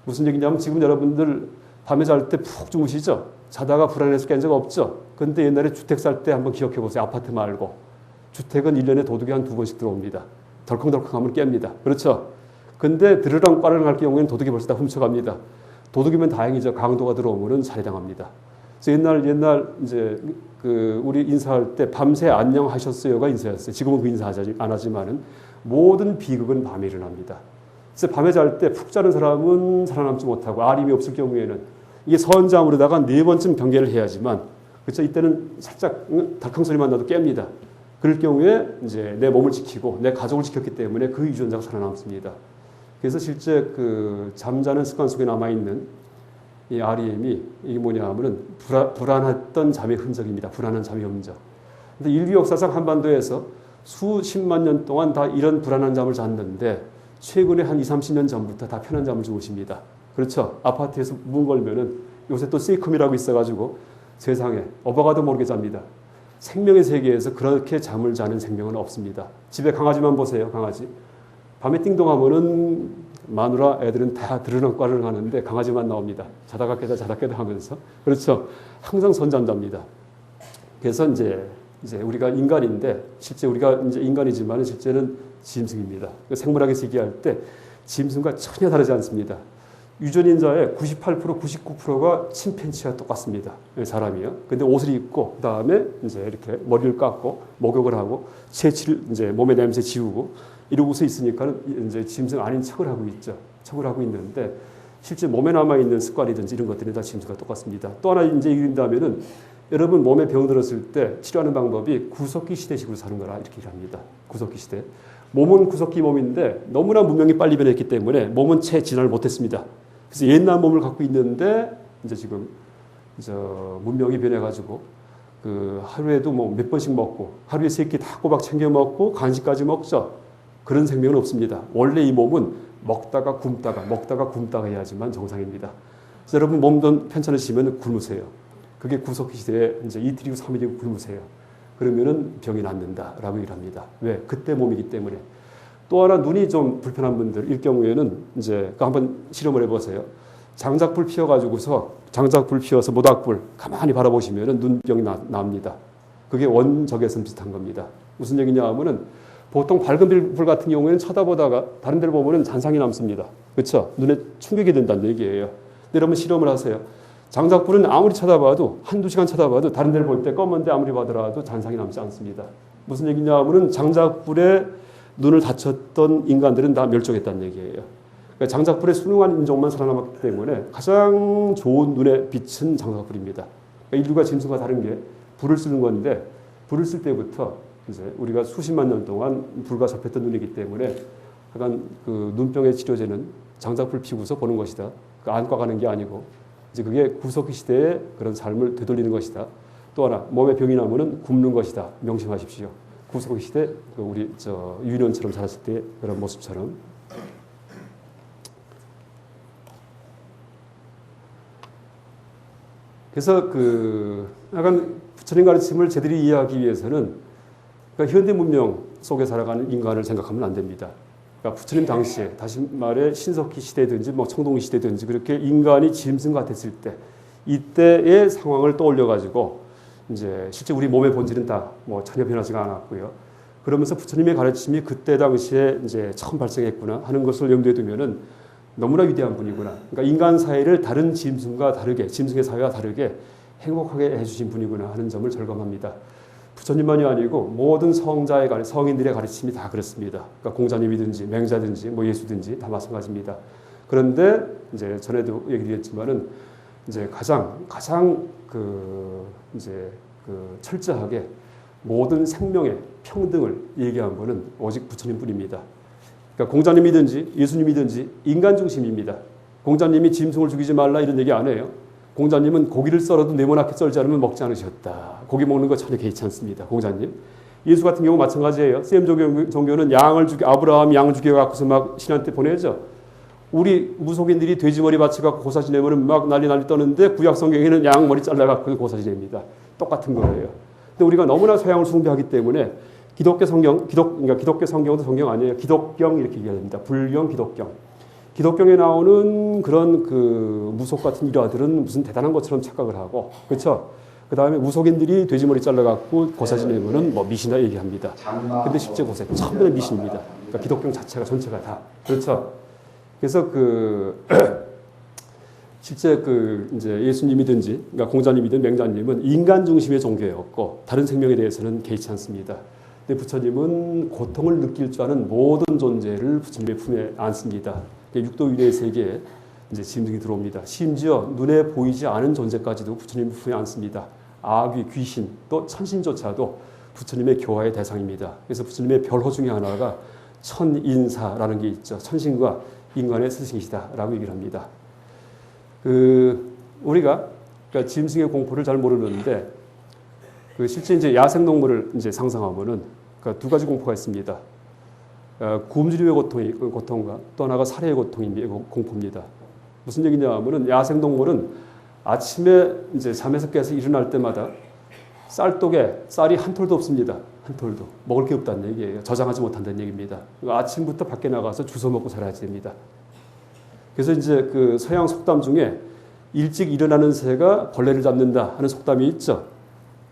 무슨 얘기냐면 지금 여러분들 밤에 잘 때 푹 주무시죠? 자다가 불안해서 깬 적 없죠? 근데 옛날에 주택 살 때 한번 기억해 보세요. 아파트 말고. 주택은 1년에 도둑이 한 2번씩 들어옵니다. 덜컹덜컹 하면 깹니다. 그렇죠? 근데 드르렁 빠르렁 할 경우에는 도둑이 벌써 다 훔쳐갑니다. 도둑이면 다행이죠. 강도가 들어오면 살해당합니다. 그래서 옛날 이제 그 우리 인사할 때 밤새 안녕하셨어요가 인사였어요. 지금은 그 인사 안 하지만은 모든 비극은 밤에 일어납니다. 그래서 밤에 잘 때 푹 자는 사람은 살아남지 못하고 REM이 없을 경우에는 이게 선잠으로다가 4번쯤 경계를 해야지만 그렇죠. 이때는 살짝 덜컹 소리만 나도 깹니다. 그럴 경우에 이제 내 몸을 지키고 내 가족을 지켰기 때문에 그 유전자가 살아남습니다. 그래서 실제 그 잠자는 습관 속에 남아있는 이 REM이 이게 뭐냐 하면은 불안했던 잠의 흔적입니다. 불안한 잠의 흔적. 근데 인류 역사상 한반도에서 수십만 년 동안 다 이런 불안한 잠을 잤는데 최근에 한 20, 30년 전부터 다 편한 잠을 주무십니다. 그렇죠? 아파트에서 문 걸면은 요새 또 세이컴이라고 있어가지고 세상에 어버가도 모르게 잡니다. 생명의 세계에서 그렇게 잠을 자는 생명은 없습니다. 집에 강아지만 보세요. 강아지. 밤에 띵동하면은 마누라 애들은 다 드르렁까르렁 하는데 강아지만 나옵니다. 자다가 깨다 자다 깨다 하면서. 그렇죠? 항상 선잠잡니다. 그래서 이제 우리가 인간인데 실제 우리가 이제 인간이지만 실제는 짐승입니다. 생물학에서 얘기할 때 짐승과 전혀 다르지 않습니다. 유전인자의 98%, 99%가 침팬지와 똑같습니다. 사람이요. 근데 옷을 입고 그다음에 이제 이렇게 머리를 깎고 목욕을 하고 채취를 이제 몸의 냄새 지우고 이러고서 있으니까 이제 짐승 아닌 척을 하고 있죠. 척을 하고 있는데 실제 몸에 남아 있는 습관이든지 이런 것들이 다 짐승과 똑같습니다. 또 하나 이제 얘기한다면은 여러분 몸에 병 들었을 때 치료하는 방법이 구석기 시대식으로 사는 거라 이렇게 합니다. 구석기 시대. 몸은 구석기 몸인데 너무나 문명이 빨리 변했기 때문에 몸은 채 진화를 못했습니다. 그래서 옛날 몸을 갖고 있는데 이제 지금 문명이 변해가지고 그 하루에도 뭐 몇 번씩 먹고 하루에 3끼 다 꼬박 챙겨 먹고 간식까지 먹죠. 그런 생명은 없습니다. 원래 이 몸은 먹다가 굶다가 해야지만 정상입니다. 그래서 여러분 몸도 편찮으시면 굶으세요. 그게 구석기 시대에 이제 이틀이고 3일이고 굶으세요. 그러면은 병이 낫는다라고 얘기를 합니다. 왜? 그때 몸이기 때문에. 또 하나 눈이 좀 불편한 분들일 경우에는 이제 한번 실험을 해보세요. 장작불 피워가지고서 장작불 피워서 모닥불 가만히 바라보시면은 눈병이 납니다. 그게 원적외선 비슷한 겁니다. 무슨 얘기냐 하면은 보통 밝은 불 같은 경우에는 쳐다보다가 다른 데를 보면은 잔상이 남습니다. 그렇죠? 눈에 충격이 된다는 얘기예요. 근데 여러분 실험을 하세요. 장작불은 아무리 쳐다봐도 한두 시간 쳐다봐도 다른 데를 볼 때 검은데 아무리 봐더라도 잔상이 남지 않습니다. 무슨 얘기냐 하면은 장작불에 눈을 다쳤던 인간들은 다 멸종했다는 얘기예요. 그러니까 장작불에 순응한 인종만 살아남았기 때문에 가장 좋은 눈의 빛은 장작불입니다. 그러니까 인류가 짐승과 다른 게 불을 쓰는 건데 불을 쓸 때부터 이제 우리가 수십만 년 동안 불과 접했던 눈이기 때문에 약간 그 눈병의 치료제는 장작불 피우고서 보는 것이다. 그 안과 가는 게 아니고 이제 그게 구석기 시대의 그런 삶을 되돌리는 것이다. 또 하나 몸에 병이 나면은 굶는 것이다. 명심하십시오. 구석기 시대 그 우리 저 유인원처럼 살았을 때 그런 모습처럼. 그래서 그 약간 부처님 가르침을 제대로 이해하기 위해서는 그러니까 현대 문명 속에 살아가는 인간을 생각하면 안 됩니다. 그러니까 부처님 당시에 다시 말해 신석기 시대든지 뭐 청동기 시대든지 그렇게 인간이 짐승 같았을 때 이때의 상황을 떠올려 가지고 이제 실제 우리 몸의 본질은 다 뭐 전혀 변하지가 않았고요. 그러면서 부처님의 가르침이 그때 당시에 이제 처음 발생했구나 하는 것을 염두에 두면은 너무나 위대한 분이구나. 그러니까 인간 사회를 다른 짐승과 다르게, 짐승의 사회와 다르게 행복하게 해주신 분이구나 하는 점을 절감합니다. 부처님만이 아니고 모든 성자의 성인들의 가르침이 다 그렇습니다. 그러니까 공자님이든지 맹자든지 뭐 예수든지 다 마찬가지입니다. 그런데 이제 전에도 얘기했지만은 이제 가장 그 이제 그 철저하게 모든 생명의 평등을 얘기한 분은 오직 부처님뿐입니다. 그러니까 공자님이든지 예수님이든지 인간 중심입니다. 공자님이 짐승을 죽이지 말라 이런 얘기 안 해요. 공자님은 고기를 썰어도 네모나게 썰지 않으면 먹지 않으셨다. 고기 먹는 거 전혀 개의치 않습니다. 공자님. 예수 같은 경우 마찬가지예요. 셈 종교는 아브라함이 양을 죽여갖고서 막 신한테 보내죠. 우리 무속인들이 돼지머리 바쳐갖고 고사 지내면 막 난리 떠는데 구약 성경에는 양 머리 잘라갖고 고사 지냅니다. 똑같은 거예요. 근데 우리가 너무나 서양을 숭배하기 때문에 기독교 성경도 성경 아니에요. 기독경 이렇게 얘기해야 됩니다. 불경, 기독경. 기독경에 나오는 그런 그 무속 같은 일화들은 무슨 대단한 것처럼 착각을 하고, 그렇죠? 그 다음에 무속인들이 돼지머리 잘라갖고 고사 지내면은 뭐 미신이라 얘기합니다. 근데 실제 고사 전부 다 미신입니다. 그러니까 기독경 자체가 전체가 다 그렇죠. 그래서 실제 이제 예수님이든지, 그러니까 공자님이든 맹자님은 인간 중심의 종교였고 다른 생명에 대해서는 개의치 않습니다. 근데 부처님은 고통을 느낄 줄 아는 모든 존재를 부처님의 품에 안습니다. 육도위례의 세계에 이제 짐승이 들어옵니다. 심지어 눈에 보이지 않은 존재까지도 부처님 품에 안습니다. 아귀, 귀신, 또 천신조차도 부처님의 교화의 대상입니다. 그래서 부처님의 별호 중에 하나가 천인사라는 게 있죠. 천신과 인간의 스승이시다라고 얘기를 합니다. 우리가 그러니까 짐승의 공포를 잘 모르는데 실제 이제 야생동물을 이제 상상하면은 그러니까 두 가지 공포가 있습니다. 굶주림의 고통과 또 하나가 살해의 공포입니다. 무슨 얘기냐 하면은 야생동물은 아침에 이제 잠에서 깨서 일어날 때마다 쌀독에 쌀이 한 톨도 없습니다. 한 톨도. 먹을 게 없다는 얘기예요. 저장하지 못한다는 얘기입니다. 그러니까 아침부터 밖에 나가서 주워 먹고 살아야 됩니다. 그래서 이제 그 서양 속담 중에 일찍 일어나는 새가 벌레를 잡는다 하는 속담이 있죠.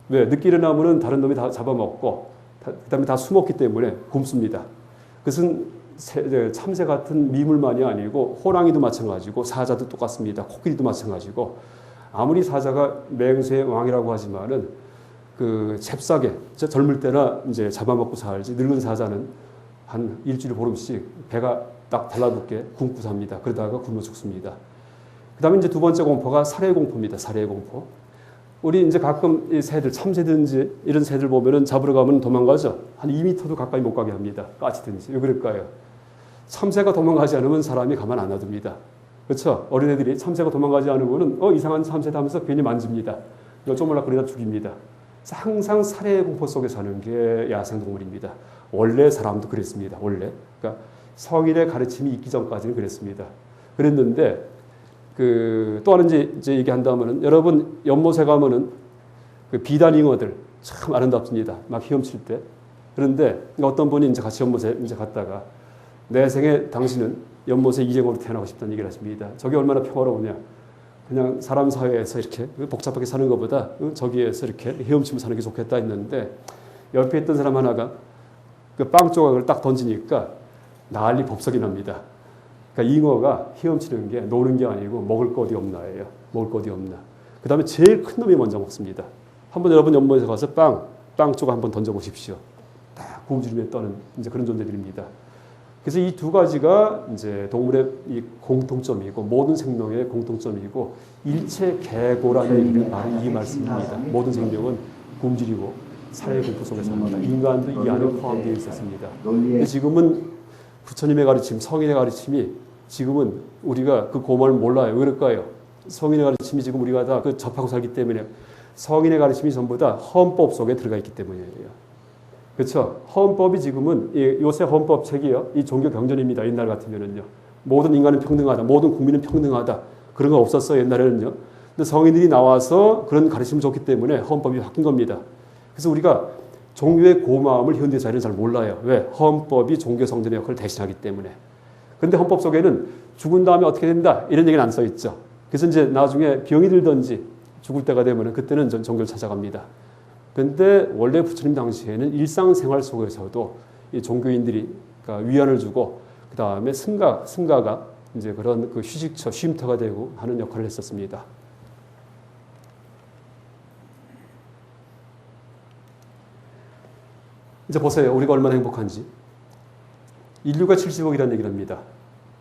왜? 늦게 일어나면은 다른 놈이 다 잡아먹고 그다음에 다 수먹기 때문에 굶습니다. 그것은 참새 같은 미물만이 아니고 호랑이도 마찬가지고 사자도 똑같습니다. 코끼리도 마찬가지고 아무리 사자가 맹수의 왕이라고 하지만은 그 잽싸게 젊을 때나 이제 잡아먹고 살지 늙은 사자는 한 일주일 보름씩 배가 딱 달라붙게 굶고 삽니다. 그러다가 굶어 죽습니다. 그다음에 이제 두 번째 공포가 살해의 공포입니다. 살해의 공포. 우리 이제 가끔 이 새들, 참새든지 이런 새들 보면은 잡으러 가면 도망가죠. 한 2m도 가까이 못 가게 합니다. 까치든지. 왜 그럴까요? 참새가 도망가지 않으면 사람이 가만 안 놔둡니다. 그렇죠? 어린애들이 참새가 도망가지 않으면은 이상한 참새다 하면서 괜히 만집니다. 쪼물락 거리다 죽입니다. 항상 살해의 공포 속에 사는 게 야생동물입니다. 원래 사람도 그랬습니다. 원래. 그러니까 성인의 가르침이 있기 전까지는 그랬습니다. 그랬는데 또 하나 이제 얘기한다면은 여러분 연못에 가면은 그 비단잉어들 참 아름답습니다. 막 헤엄칠 때. 그런데 어떤 분이 이제 같이 연못에 이제 갔다가 내 생에 당신은 연못의 이쟁어로 태어나고 싶다는 얘기를 하십니다. 저게 얼마나 평화로우냐. 그냥 사람 사회에서 이렇게 복잡하게 사는 것보다 저기에서 이렇게 헤엄치며 사는 게 좋겠다 했는데 옆에 있던 사람 하나가 그 빵 조각을 딱 던지니까 난리 법석이 납니다. 그러니까 잉어가 헤엄치는 게 노는 게 아니고 먹을 거 어디 없나예요. 먹을 거 어디 없나. 그 다음에 제일 큰 놈이 먼저 먹습니다. 한번 여러분 연못에 가서 빵 조각 한번 던져보십시오. 딱 굶주림에 떠는 이제 그런 존재들입니다. 그래서 이 두 가지가 이제 동물의 이 공통점이고 모든 생명의 공통점이고 일체 계고라는 얘기는 바로 이 말씀입니다. 모든 생명은 굶주리고 사회 공포 속에 삽니다. 인간도 이 안에 포함되어 있었습니다. 근데 지금은 부처님의 가르침, 성인의 가르침이 지금은 우리가 그 고마움을 몰라요. 왜 그럴까요? 성인의 가르침이 지금 우리가 다 그 접하고 살기 때문에 성인의 가르침이 전부 다 헌법 속에 들어가 있기 때문이에요. 그렇죠? 헌법이 지금은 요새 헌법 책이요. 이 종교 경전입니다. 옛날 같으면은요. 모든 인간은 평등하다. 모든 국민은 평등하다. 그런 거 없었어요. 옛날에는요. 근데 성인들이 나와서 그런 가르침을 줬기 때문에 헌법이 바뀐 겁니다. 그래서 우리가 종교의 고마움을 현대사회는 잘 몰라요. 왜? 헌법이 종교 성전의 역할을 대신하기 때문에. 그런데 헌법 속에는 죽은 다음에 어떻게 된다 이런 얘기는 안 써 있죠. 그래서 이제 나중에 병이 들든지 죽을 때가 되면 그때는 전 종교를 찾아갑니다. 그런데 원래 부처님 당시에는 일상생활 속에서도 이 종교인들이 그러니까 위안을 주고 그 다음에 승가가 이제 그런 그 휴식처, 쉼터가 되고 하는 역할을 했었습니다. 이제 보세요. 우리가 얼마나 행복한지. 인류가 70억이라는 얘기를 합니다.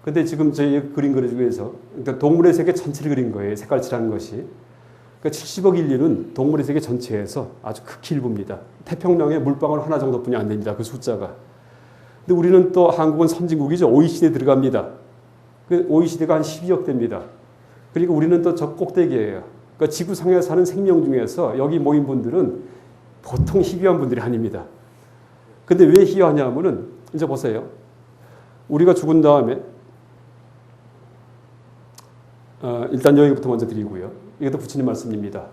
근데 지금 저희 그린 거 중에서 그러니까 동물의 세계 전체를 그린 거예요. 색깔칠하는 것이. 그러니까 70억 인류는 동물의 세계 전체에서 아주 극히 일부입니다. 태평양에 물방울 하나 정도뿐이 안 됩니다. 그 숫자가. 근데 우리는 또 한국은 선진국이죠. OECD에 들어갑니다. 그 OECD가 한 12억 대입니다. 그리고 우리는 또 저 꼭대기예요. 그러니까 지구상에 사는 생명 중에서 여기 모인 분들은 보통 희귀한 분들이 아닙니다. 근데 왜 희귀하냐면은 이제 보세요. 우리가 죽은 다음에 일단 여기부터 먼저 드리고요. 이것도 부처님 말씀입니다.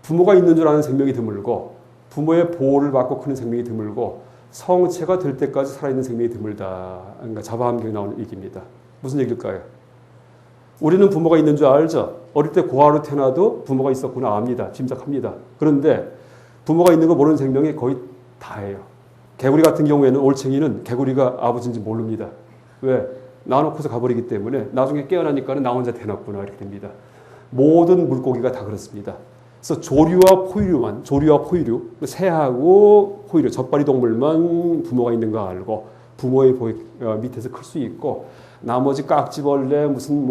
부모가 있는 줄 아는 생명이 드물고 부모의 보호를 받고 크는 생명이 드물고 성체가 될 때까지 살아있는 생명이 드물다. 그러니까 자바함경에 나오는 얘기입니다. 무슨 얘기일까요? 우리는 부모가 있는 줄 알죠. 어릴 때 고아로 태어나도 부모가 있었구나 압니다. 짐작합니다. 그런데 부모가 있는 거 모르는 생명이 거의 다예요. 개구리 같은 경우에는 올챙이는 개구리가 아버지인지 모릅니다. 왜? 낳아놓고서 가버리기 때문에 나중에 깨어나니까는 나 혼자 태어났구나 이렇게 됩니다. 모든 물고기가 다 그렇습니다. 그래서 조류와 포유류, 새하고 포유류, 젖벌이 동물만 부모가 있는 거 알고 부모의 밑에서 클 수 있고 나머지 깍지벌레 무슨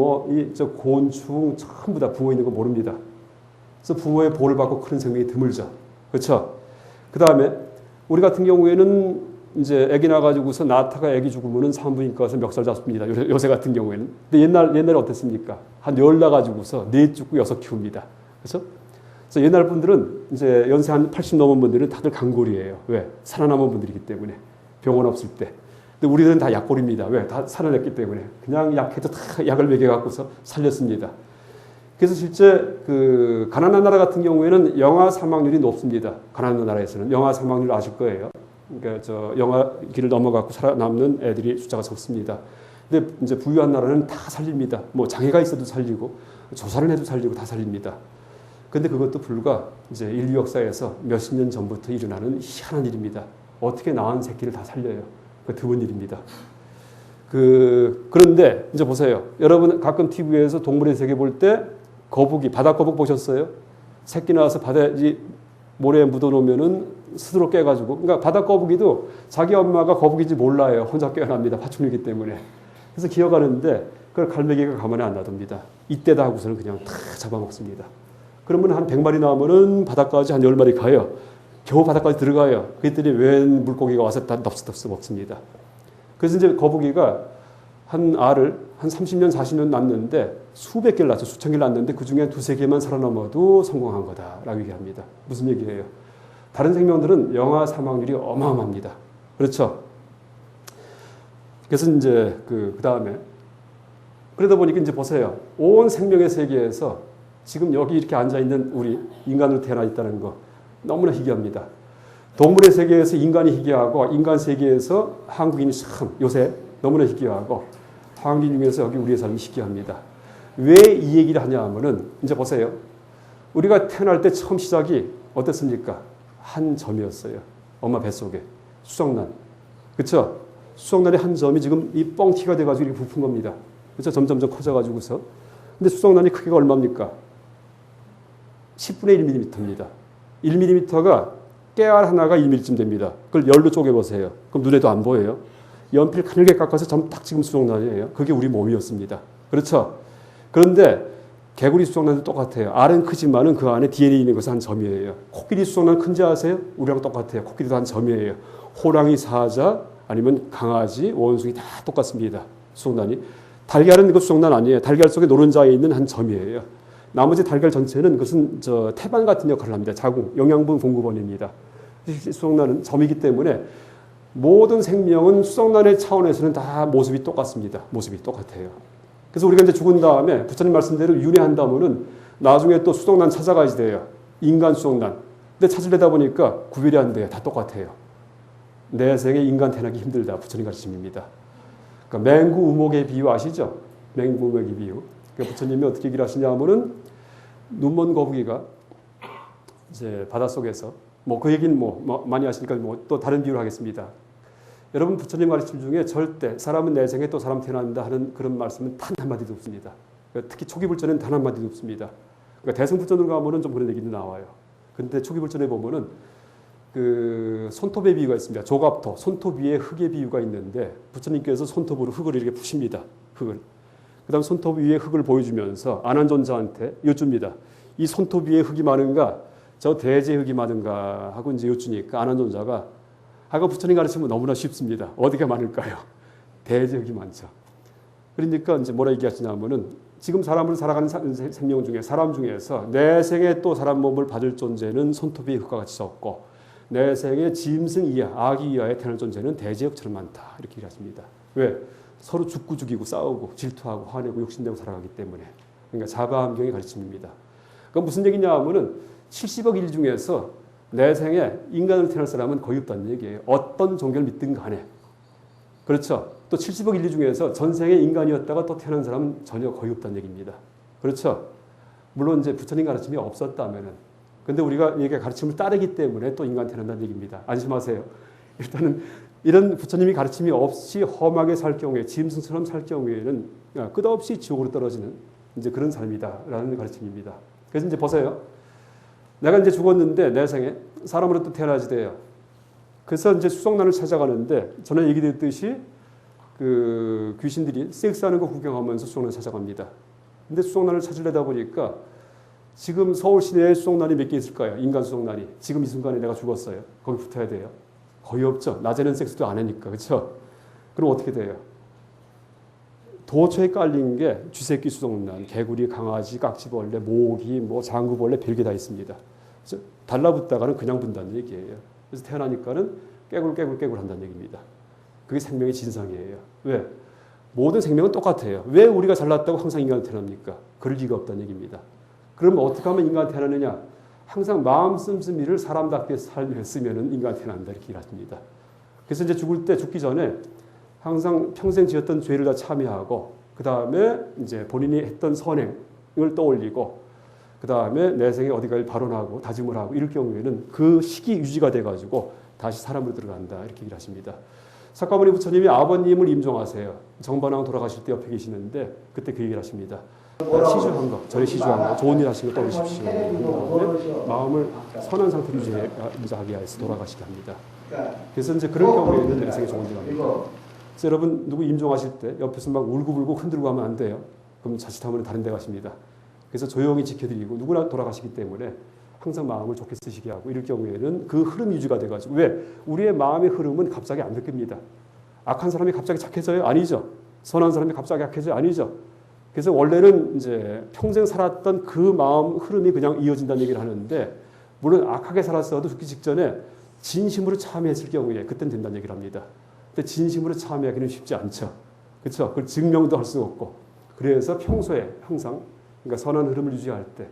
저 곤충 전부 다 부모 있는 거 모릅니다. 그래서 부모의 보호를 받고 크는 생명이 드물죠. 그렇죠? 그 다음에 우리 같은 경우에는 이제 아기 나가지고서 낳다가 아기 죽으면은 산부인과 가서 멱살 잡습니다. 요새 같은 경우에는. 근데 옛날에 어땠습니까? 한 열 나가지고서 4 죽고 6 키웁니다. 그렇죠? 그래서 옛날 분들은 이제 연세 한 80 넘은 분들은 다들 강골이에요. 왜? 살아남은 분들이기 때문에. 병원 없을 때. 근데 우리들은 다 약골입니다. 왜? 다 살아냈기 때문에. 그냥 약해도 다 약을 먹여갖고서 살렸습니다. 그래서 실제 그 가난한 나라 같은 경우에는 영아 사망률이 높습니다. 가난한 나라에서는 영아 사망률 아실 거예요. 그러니까 저 영아 길을 넘어가고 살아남는 애들이 숫자가 적습니다. 근데 이제 부유한 나라는 다 살립니다. 뭐 장애가 있어도 살리고 조사를 해도 살리고 다 살립니다. 근데 그것도 불과 이제 인류 역사에서 몇십 년 전부터 일어나는 희한한 일입니다. 어떻게 낳은 새끼를 다 살려요? 그 드문 일입니다. 그런데 이제 보세요. 여러분 가끔 TV에서 동물의 세계 볼 때 거북이, 바다거북 보셨어요? 새끼 나와서 바다에 모래에 묻어놓으면은 스스로 깨가지고. 그러니까 바다거북이도 자기 엄마가 거북인지 몰라요. 혼자 깨어납니다. 파충류이기 때문에. 그래서 기어가는데 그걸 갈매기가 가만히 안 놔둡니다. 이때다 하고서는 그냥 다 잡아먹습니다. 그러면 한 100마리 나오면은 바닷가까지 한 10마리 가요. 겨우 바닷가까지 들어가요. 그랬더니 웬 물고기가 와서 다 넙스넙스 먹습니다. 그래서 이제 거북이가 한 알을 한 30년, 40년 낳는데 수백 개를 낳죠. 수천 개를 낳는데 그 중에 2-3개만 살아남아도 성공한 거다라고 얘기합니다. 무슨 얘기예요? 다른 생명들은 영아 사망률이 어마어마합니다. 그렇죠? 그래서 이제 그 다음에 그러다 보니까 이제 보세요. 온 생명의 세계에서 지금 여기 이렇게 앉아있는 우리 인간으로 태어나 있다는 거 너무나 희귀합니다. 동물의 세계에서 인간이 희귀하고 인간 세계에서 한국인이 참 요새 너무나 희귀하고 한국인 중에서 여기 우리의 삶이 희귀합니다. 왜 이 얘기를 하냐 하면은 이제 보세요. 우리가 태어날 때 처음 시작이 어땠습니까? 한 점이었어요. 엄마 뱃속에. 수정란. 그렇죠? 수정란의 한 점이 지금 이 뻥튀가 돼가지고 이렇게 부푼 겁니다. 그렇죠? 점점점 커져가지고서. 근데 수정란이 크기가 얼마입니까? 10분의 1mm입니다. 1mm가 깨알 하나가 1mm쯤 됩니다. 그걸 열로 쪼개보세요. 그럼 눈에도 안 보여요. 연필 가늘게 깎아서 점 딱 지금 수정란이에요. 그게 우리 몸이었습니다. 그렇죠? 그런데 개구리 수송란도 똑같아요. 알은 크지만은 그 안에 DNA 있는 것은 한 점이에요. 코끼리 수송란 큰지 아세요? 우리랑 똑같아요. 코끼리도 한 점이에요. 호랑이, 사자, 아니면 강아지, 원숭이 다 똑같습니다. 수송란이. 달걀은 그 수송란 아니에요. 달걀 속에 노른자에 있는 한 점이에요. 나머지 달걀 전체는 그것은 태반 같은 역할을 합니다. 자궁, 영양분 공급원입니다. 수송란은 점이기 때문에 모든 생명은 수송란의 차원에서는 다 모습이 똑같습니다. 모습이 똑같아요. 그래서 우리가 이제 죽은 다음에 부처님 말씀대로 윤회한다면은 나중에 또 수송란 찾아가야지 돼요. 인간 수송란. 근데 찾으려다 보니까 구별이 안 돼요. 다 똑같아요. 내 생에 인간 태어나기 힘들다. 부처님 가르침입니다. 그러니까 맹구 우목의 비유 아시죠? 맹구 우목의 비유. 그러니까 부처님이 어떻게 얘기를 하시냐 하면은 눈먼 거북이가 이제 바닷속에서 뭐 그 얘기는 많이 하시니까 또 다른 비유를 하겠습니다. 여러분 부처님 가르침 중에 절대 사람은 내 생에 또 사람 태어난다 하는 그런 말씀은 단 한마디도 없습니다. 특히 초기 불전에는 단 한마디도 없습니다. 그러니까 대승불전으로 가면은 좀 그런 얘기도 나와요. 근데 초기 불전에 보면은 그 손톱의 비유가 있습니다. 조갑토, 손톱 위에 흙의 비유가 있는데 부처님께서 손톱으로 흙을 이렇게 푸십니다. 흙을. 그 다음 손톱 위에 흙을 보여주면서 안한존자한테 여쭙니다. 이 손톱 위에 흙이 많은가? 저 대제 흙이 많은가? 하고 이제 여쭈니까 안한존자가 아까 부처님 가르치면 너무나 쉽습니다. 어디가 많을까요? 대제 흙이 많죠. 그러니까 이제 뭐라 얘기하시냐면은 지금 사람을 살아가는 생명 중에 사람 중에서 내 생에 또 사람 몸을 받을 존재는 손톱이 흙과 같이 적고 내 생에 짐승 이하, 아기 이하에 태어날 존재는 대제 흙처럼 많다. 이렇게 얘기하십니다. 왜? 서로 죽고 죽이고 싸우고 질투하고 화내고 욕심내고 살아가기 때문에. 그러니까 자바함경의 가르침입니다. 그럼 무슨 얘기냐 하면은 70억 일 중에서 내 생에 인간으로 태어날 사람은 거의 없다는 얘기예요. 어떤 종교를 믿든 간에. 그렇죠. 또 70억 인류 중에서 전생에 인간이었다가 또 태어난 사람은 전혀 거의 없다는 얘기입니다. 그렇죠. 물론 이제 부처님 가르침이 없었다면은. 근데 우리가 이게 가르침을 따르기 때문에 또 인간 태어난다는 얘기입니다. 안심하세요. 일단은 이런 부처님이 가르침이 없이 험하게 살 경우에 짐승처럼 살 경우에는 끝없이 지옥으로 떨어지는 이제 그런 삶이다라는 가르침입니다. 그래서 이제 보세요. 내가 이제 죽었는데 내 생에 사람으로 또 태어나지 돼요. 그래서 이제 수송란을 찾아가는데 전에 얘기됐듯이 그 귀신들이 섹스하는 거 구경하면서 수송란을 찾아갑니다. 근데 수송란을 찾으려다 보니까 지금 서울 시내에 수송란이 몇 개 있을까요? 인간 수송란이. 지금 이 순간에 내가 죽었어요. 거기 붙어야 돼요. 거의 없죠. 낮에는 섹스도 안 하니까. 그렇죠? 그럼 어떻게 돼요? 도처에 깔린 게 쥐새끼 수송란, 개구리, 강아지, 깍지벌레, 모기, 장구벌레 별게 다 있습니다. 그래서 달라붙다가는 그냥 분다는 얘기예요. 그래서 태어나니까는 깨굴 한다는 얘기입니다. 그게 생명의 진상이에요. 왜? 모든 생명은 똑같아요. 왜 우리가 잘났다고 항상 인간이 태어납니까? 그럴 리가 없다는 얘기입니다. 그러면 어떻게 하면 인간이 태어나느냐? 항상 마음 씀씀이를 사람답게 살면은 인간이 태어난다 이렇게 일하십니다. 그래서 이제 죽기 전에 항상 평생 지었던 죄를 다 참여하고 그 다음에 이제 본인이 했던 선행을 떠올리고 그 다음에 내 생에 어디가를 발언하고 다짐을 하고 이럴 경우에는 그 식이 유지가 돼가지고 다시 사람으로 들어간다 이렇게 얘기를 하십니다. 석가모니 부처님이 아버님을 임종하세요. 정반왕 돌아가실 때 옆에 계시는데 그때 그 얘기를 하십니다. 시주한 거, 절에 시주한 거, 좋은 일 하신 거 떠오르십시오. 그다음에 마음을 선한 상태로 유지하게 해서 돌아가시게 합니다. 그래서 이제 그런 경우에는 내 생에 좋은 일 합니다. 그래서 여러분 누구 임종하실 때 옆에서 막 울고불고 흔들고 하면 안 돼요. 그럼 자칫하면 다른 데 가십니다. 그래서 조용히 지켜드리고 누구나 돌아가시기 때문에 항상 마음을 좋게 쓰시게 하고 이럴 경우에는 그 흐름 유지가 돼가지고 왜? 우리의 마음의 흐름은 갑자기 안 바뀝니다. 악한 사람이 갑자기 착해져요? 아니죠. 선한 사람이 갑자기 악해져요? 아니죠. 그래서 원래는 이제 평생 살았던 그 마음 흐름이 그냥 이어진다는 얘기를 하는데 물론 악하게 살았어도 죽기 직전에 진심으로 참여했을 경우에 그땐 된다는 얘기를 합니다. 근데 진심으로 참여하기는 쉽지 않죠. 그렇죠? 그걸 증명도 할 수 없고 그래서 평소에 항상 그러니까 선한 흐름을 유지할 때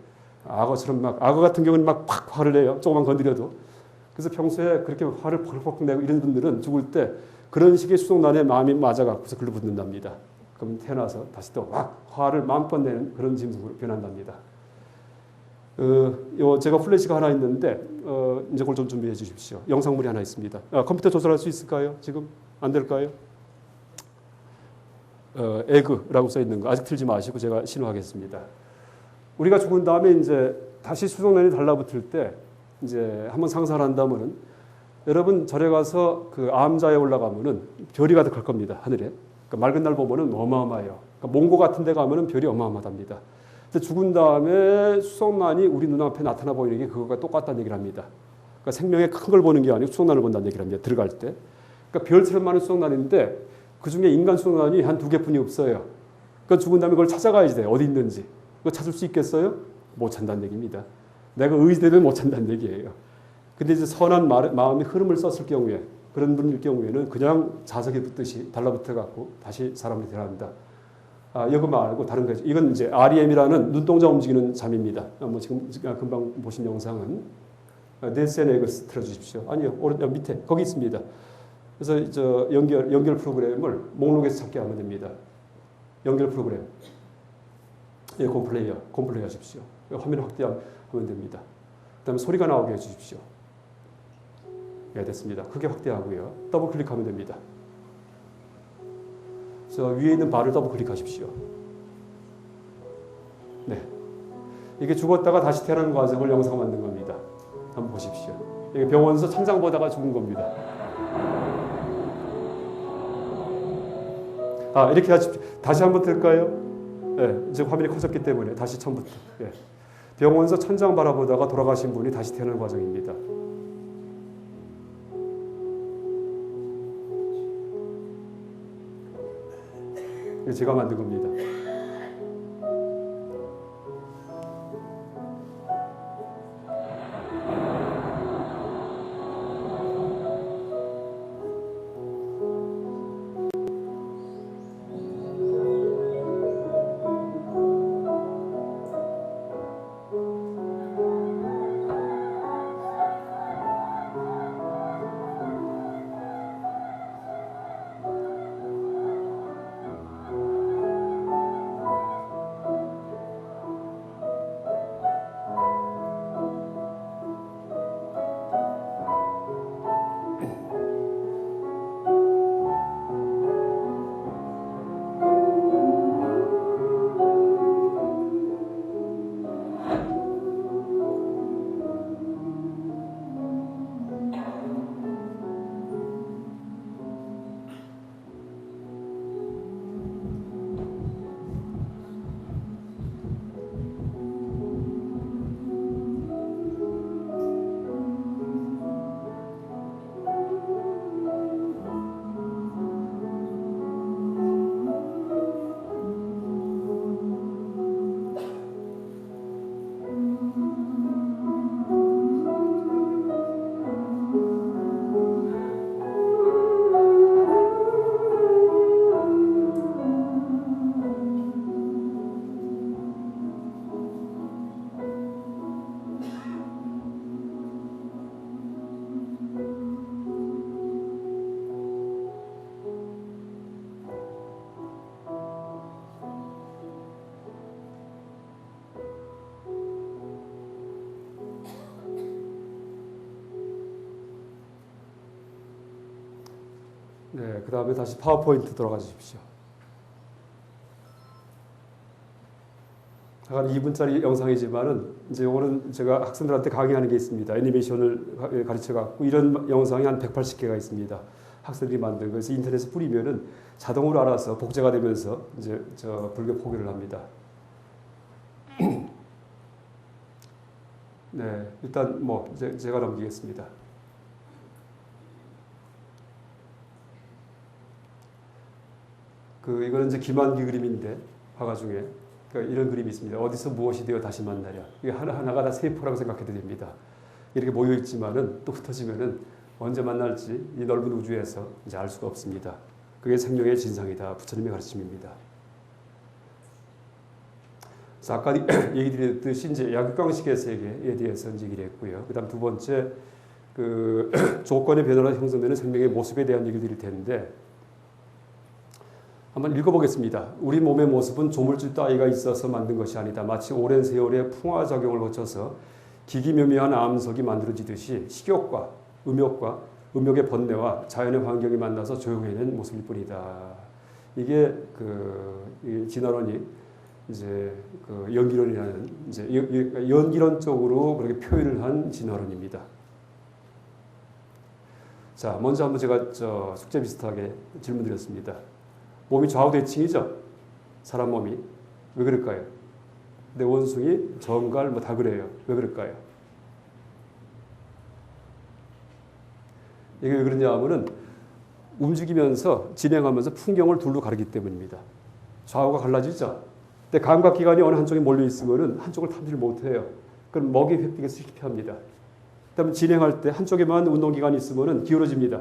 악어처럼 악어 같은 경우는 막 팍 화를 내요. 조금만 건드려도. 그래서 평소에 그렇게 화를 펄펄 내고 이런 분들은 죽을 때 그런 식의 수송란에 마음이 맞아갖고서 글로 붙는답니다. 그럼 태어나서 다시 또 막 화를 마음껏 내는 그런 짐승으로 변한답니다. 제가 플래시가 하나 있는데 이제 그걸 좀 준비해 주십시오. 영상물이 하나 있습니다. 컴퓨터 조절할 수 있을까요? 지금 안 될까요? 에그라고 써 있는 거 아직 틀지 마시고 제가 신호하겠습니다. 우리가 죽은 다음에 이제 다시 수송란이 달라붙을 때 이제 한번 상상을 한다면은 여러분 절에 가서 그 암자에 올라가면은 별이 가득할 겁니다. 하늘에. 그러니까 맑은 날 보면은 어마어마해요. 그러니까 몽고 같은 데 가면은 별이 어마어마합니다. 근데 죽은 다음에 수송란이 우리 눈앞에 나타나 보이는 게 그거가 똑같다는 얘기를 합니다. 그러니까 생명의 큰 걸 보는 게 아니고 수송란을 본다는 얘기를 합니다. 들어갈 때. 그러니까 별처럼 많은 수송란인데 그중에 인간 수송란이 한 2개뿐이 없어요. 그러니까 죽은 다음에 그걸 찾아가야지 돼요. 어디 있는지. 그거 찾을 수 있겠어요? 못 찾는다는 얘기입니다. 내가 의지되면 못 찾는다는 얘기예요. 근데 이제 선한 마음의 흐름을 썼을 경우에 그런 분일 경우에는 그냥 자석에 붙듯이 달라붙어 갖고 다시 사람이 되어간다. 이거 말고 다른 거죠. 이건 이제 REM이라는 눈동자 움직이는 잠입니다. 뭐 지금 금방 보신 영상은 넷센에그스 틀어주십시오. 아니요, 오른 밑에 거기 있습니다. 그래서 저 연결 프로그램을 목록에서 찾게 하면 됩니다. 연결 프로그램, 예, 콤플레이어 하십시오. 화면 확대하면 됩니다. 그다음에 소리가 나오게 해주십시오. 예, 됐습니다. 크게 확대하고요. 더블 클릭하면 됩니다. 저 위에 있는 바를 더블 클릭하십시오. 네, 이게 죽었다가 다시 태어나는 과정을 영상 만든 겁니다. 한번 보십시오. 이게 병원에서 천장 보다가 죽은 겁니다. 이렇게 하십시오. 다시 한번 들까요? 네, 이제 화면이 커졌기 때문에 다시 처음부터. 네. 병원에서 천장 바라보다가 돌아가신 분이 다시 태어나는 과정입니다. 이거 제가 만든 겁니다. 네, 그 다음에 다시 파워포인트 돌아가 주십시오. 한 2분짜리 영상이지만은 이제 이거는 제가 학생들한테 강의하는 게 있습니다. 애니메이션을 가르쳐 갖고 이런 영상이 한 180개가 있습니다. 학생들이 만든 거. 그래서 인터넷에 뿌리면은 자동으로 알아서 복제가 되면서 이제 저 불교 포교를 합니다. 네, 일단 뭐 제가 넘기겠습니다. 이거는 이제 김한기 그림인데 화가 중에 그러니까 이런 그림이 있습니다. 어디서 무엇이 되어 다시 만나랴. 이게 하나하나가 다 세포라고 생각해도 됩니다. 이렇게 모여 있지만은 또 흩어지면은 언제 만날지 이 넓은 우주에서 이제 알 수가 없습니다. 그게 생명의 진상이다. 부처님의 가르침입니다. 그래서 아까 얘기 드렸듯이 이제 약육강식의 세계에 대해서 이제 얘기를 했고요. 그다음 두 번째 조건의 변화로 형성되는 생명의 모습에 대한 얘기를 드릴 텐데. 한번 읽어보겠습니다. 우리 몸의 모습은 조물주 따위가 있어서 만든 것이 아니다. 마치 오랜 세월의 풍화작용을 거쳐서 기기묘묘한 암석이 만들어지듯이 식욕과 음욕의 번뇌와 자연의 환경이 만나서 조용해낸 모습일 뿐이다. 이게 이 진화론이 이제 연기론이라는 이제 연기론적으로 그렇게 표현을 한 진화론입니다. 자, 먼저 한번 제가 숙제 비슷하게 질문 드렸습니다. 몸이 좌우대칭이죠? 사람 몸이. 왜 그럴까요? 근데 원숭이, 정갈 뭐 다 그래요. 왜 그럴까요? 이게 왜 그러냐 하면은 움직이면서 진행하면서 풍경을 둘로 가르기 때문입니다. 좌우가 갈라지죠. 근데 감각기관이 어느 한쪽에 몰려 있으면은 한쪽을 탐지를 못해요. 그럼 먹이 획득에 실패합니다. 그다음에 진행할 때 한쪽에만 운동기관이 있으면은 기울어집니다.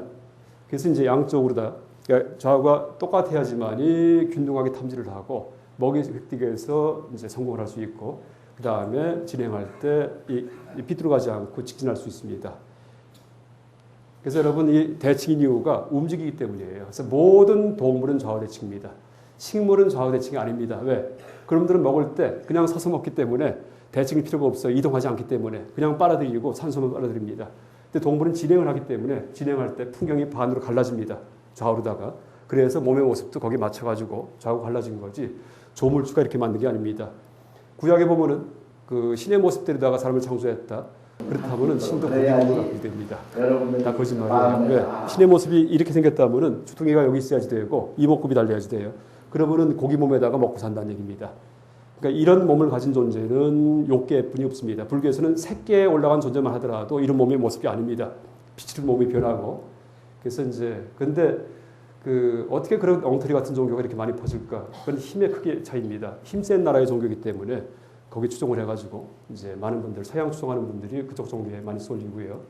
그래서 이제 양쪽으로 다 그러니까 좌우가 똑같아야지만이 균등하게 탐지를 하고 먹이 획득에서 이제 성공을 할 수 있고 그 다음에 진행할 때 비뚤어가지 않고 직진할 수 있습니다. 그래서 여러분 이 대칭인 이유가 움직이기 때문이에요. 그래서 모든 동물은 좌우대칭입니다. 식물은 좌우대칭이 아닙니다. 왜? 그놈들은 먹을 때 그냥 서서 먹기 때문에 대칭이 필요가 없어요. 이동하지 않기 때문에 그냥 빨아들이고 산소만 빨아들입니다. 근데 동물은 진행을 하기 때문에 진행할 때 풍경이 반으로 갈라집니다. 좌우로다가. 그래서 몸의 모습도 거기에 맞춰가지고 좌우 갈라진 거지 조물주가 이렇게 만든 게 아닙니다. 구약에 보면은 그 신의 모습대로다가 사람을 창조했다. 그렇다면은 신도 고기 몸을 갖게 됩니다. 다 거짓말이에요. 왜? 신의 모습이 이렇게 생겼다면은 주둥이가 여기 있어야지 되고 이목구비 달려야지 돼요. 그러면은 고기 몸에다가 먹고 산다는 얘기입니다. 그러니까 이런 몸을 가진 존재는 욕계뿐이 없습니다. 불교에서는 색계에 올라간 존재만 하더라도 이런 몸의 모습이 아닙니다. 빛으로 몸이 변하고. 그래서 이제 근데 그 어떻게 그런 엉터리 같은 종교가 이렇게 많이 퍼질까? 그건 힘의 크기 차이입니다. 힘센 나라의 종교이기 때문에 거기에 추종을 해가지고 이제 많은 분들 서양 추종하는 분들이 그쪽 종교에 많이 쏠리고요.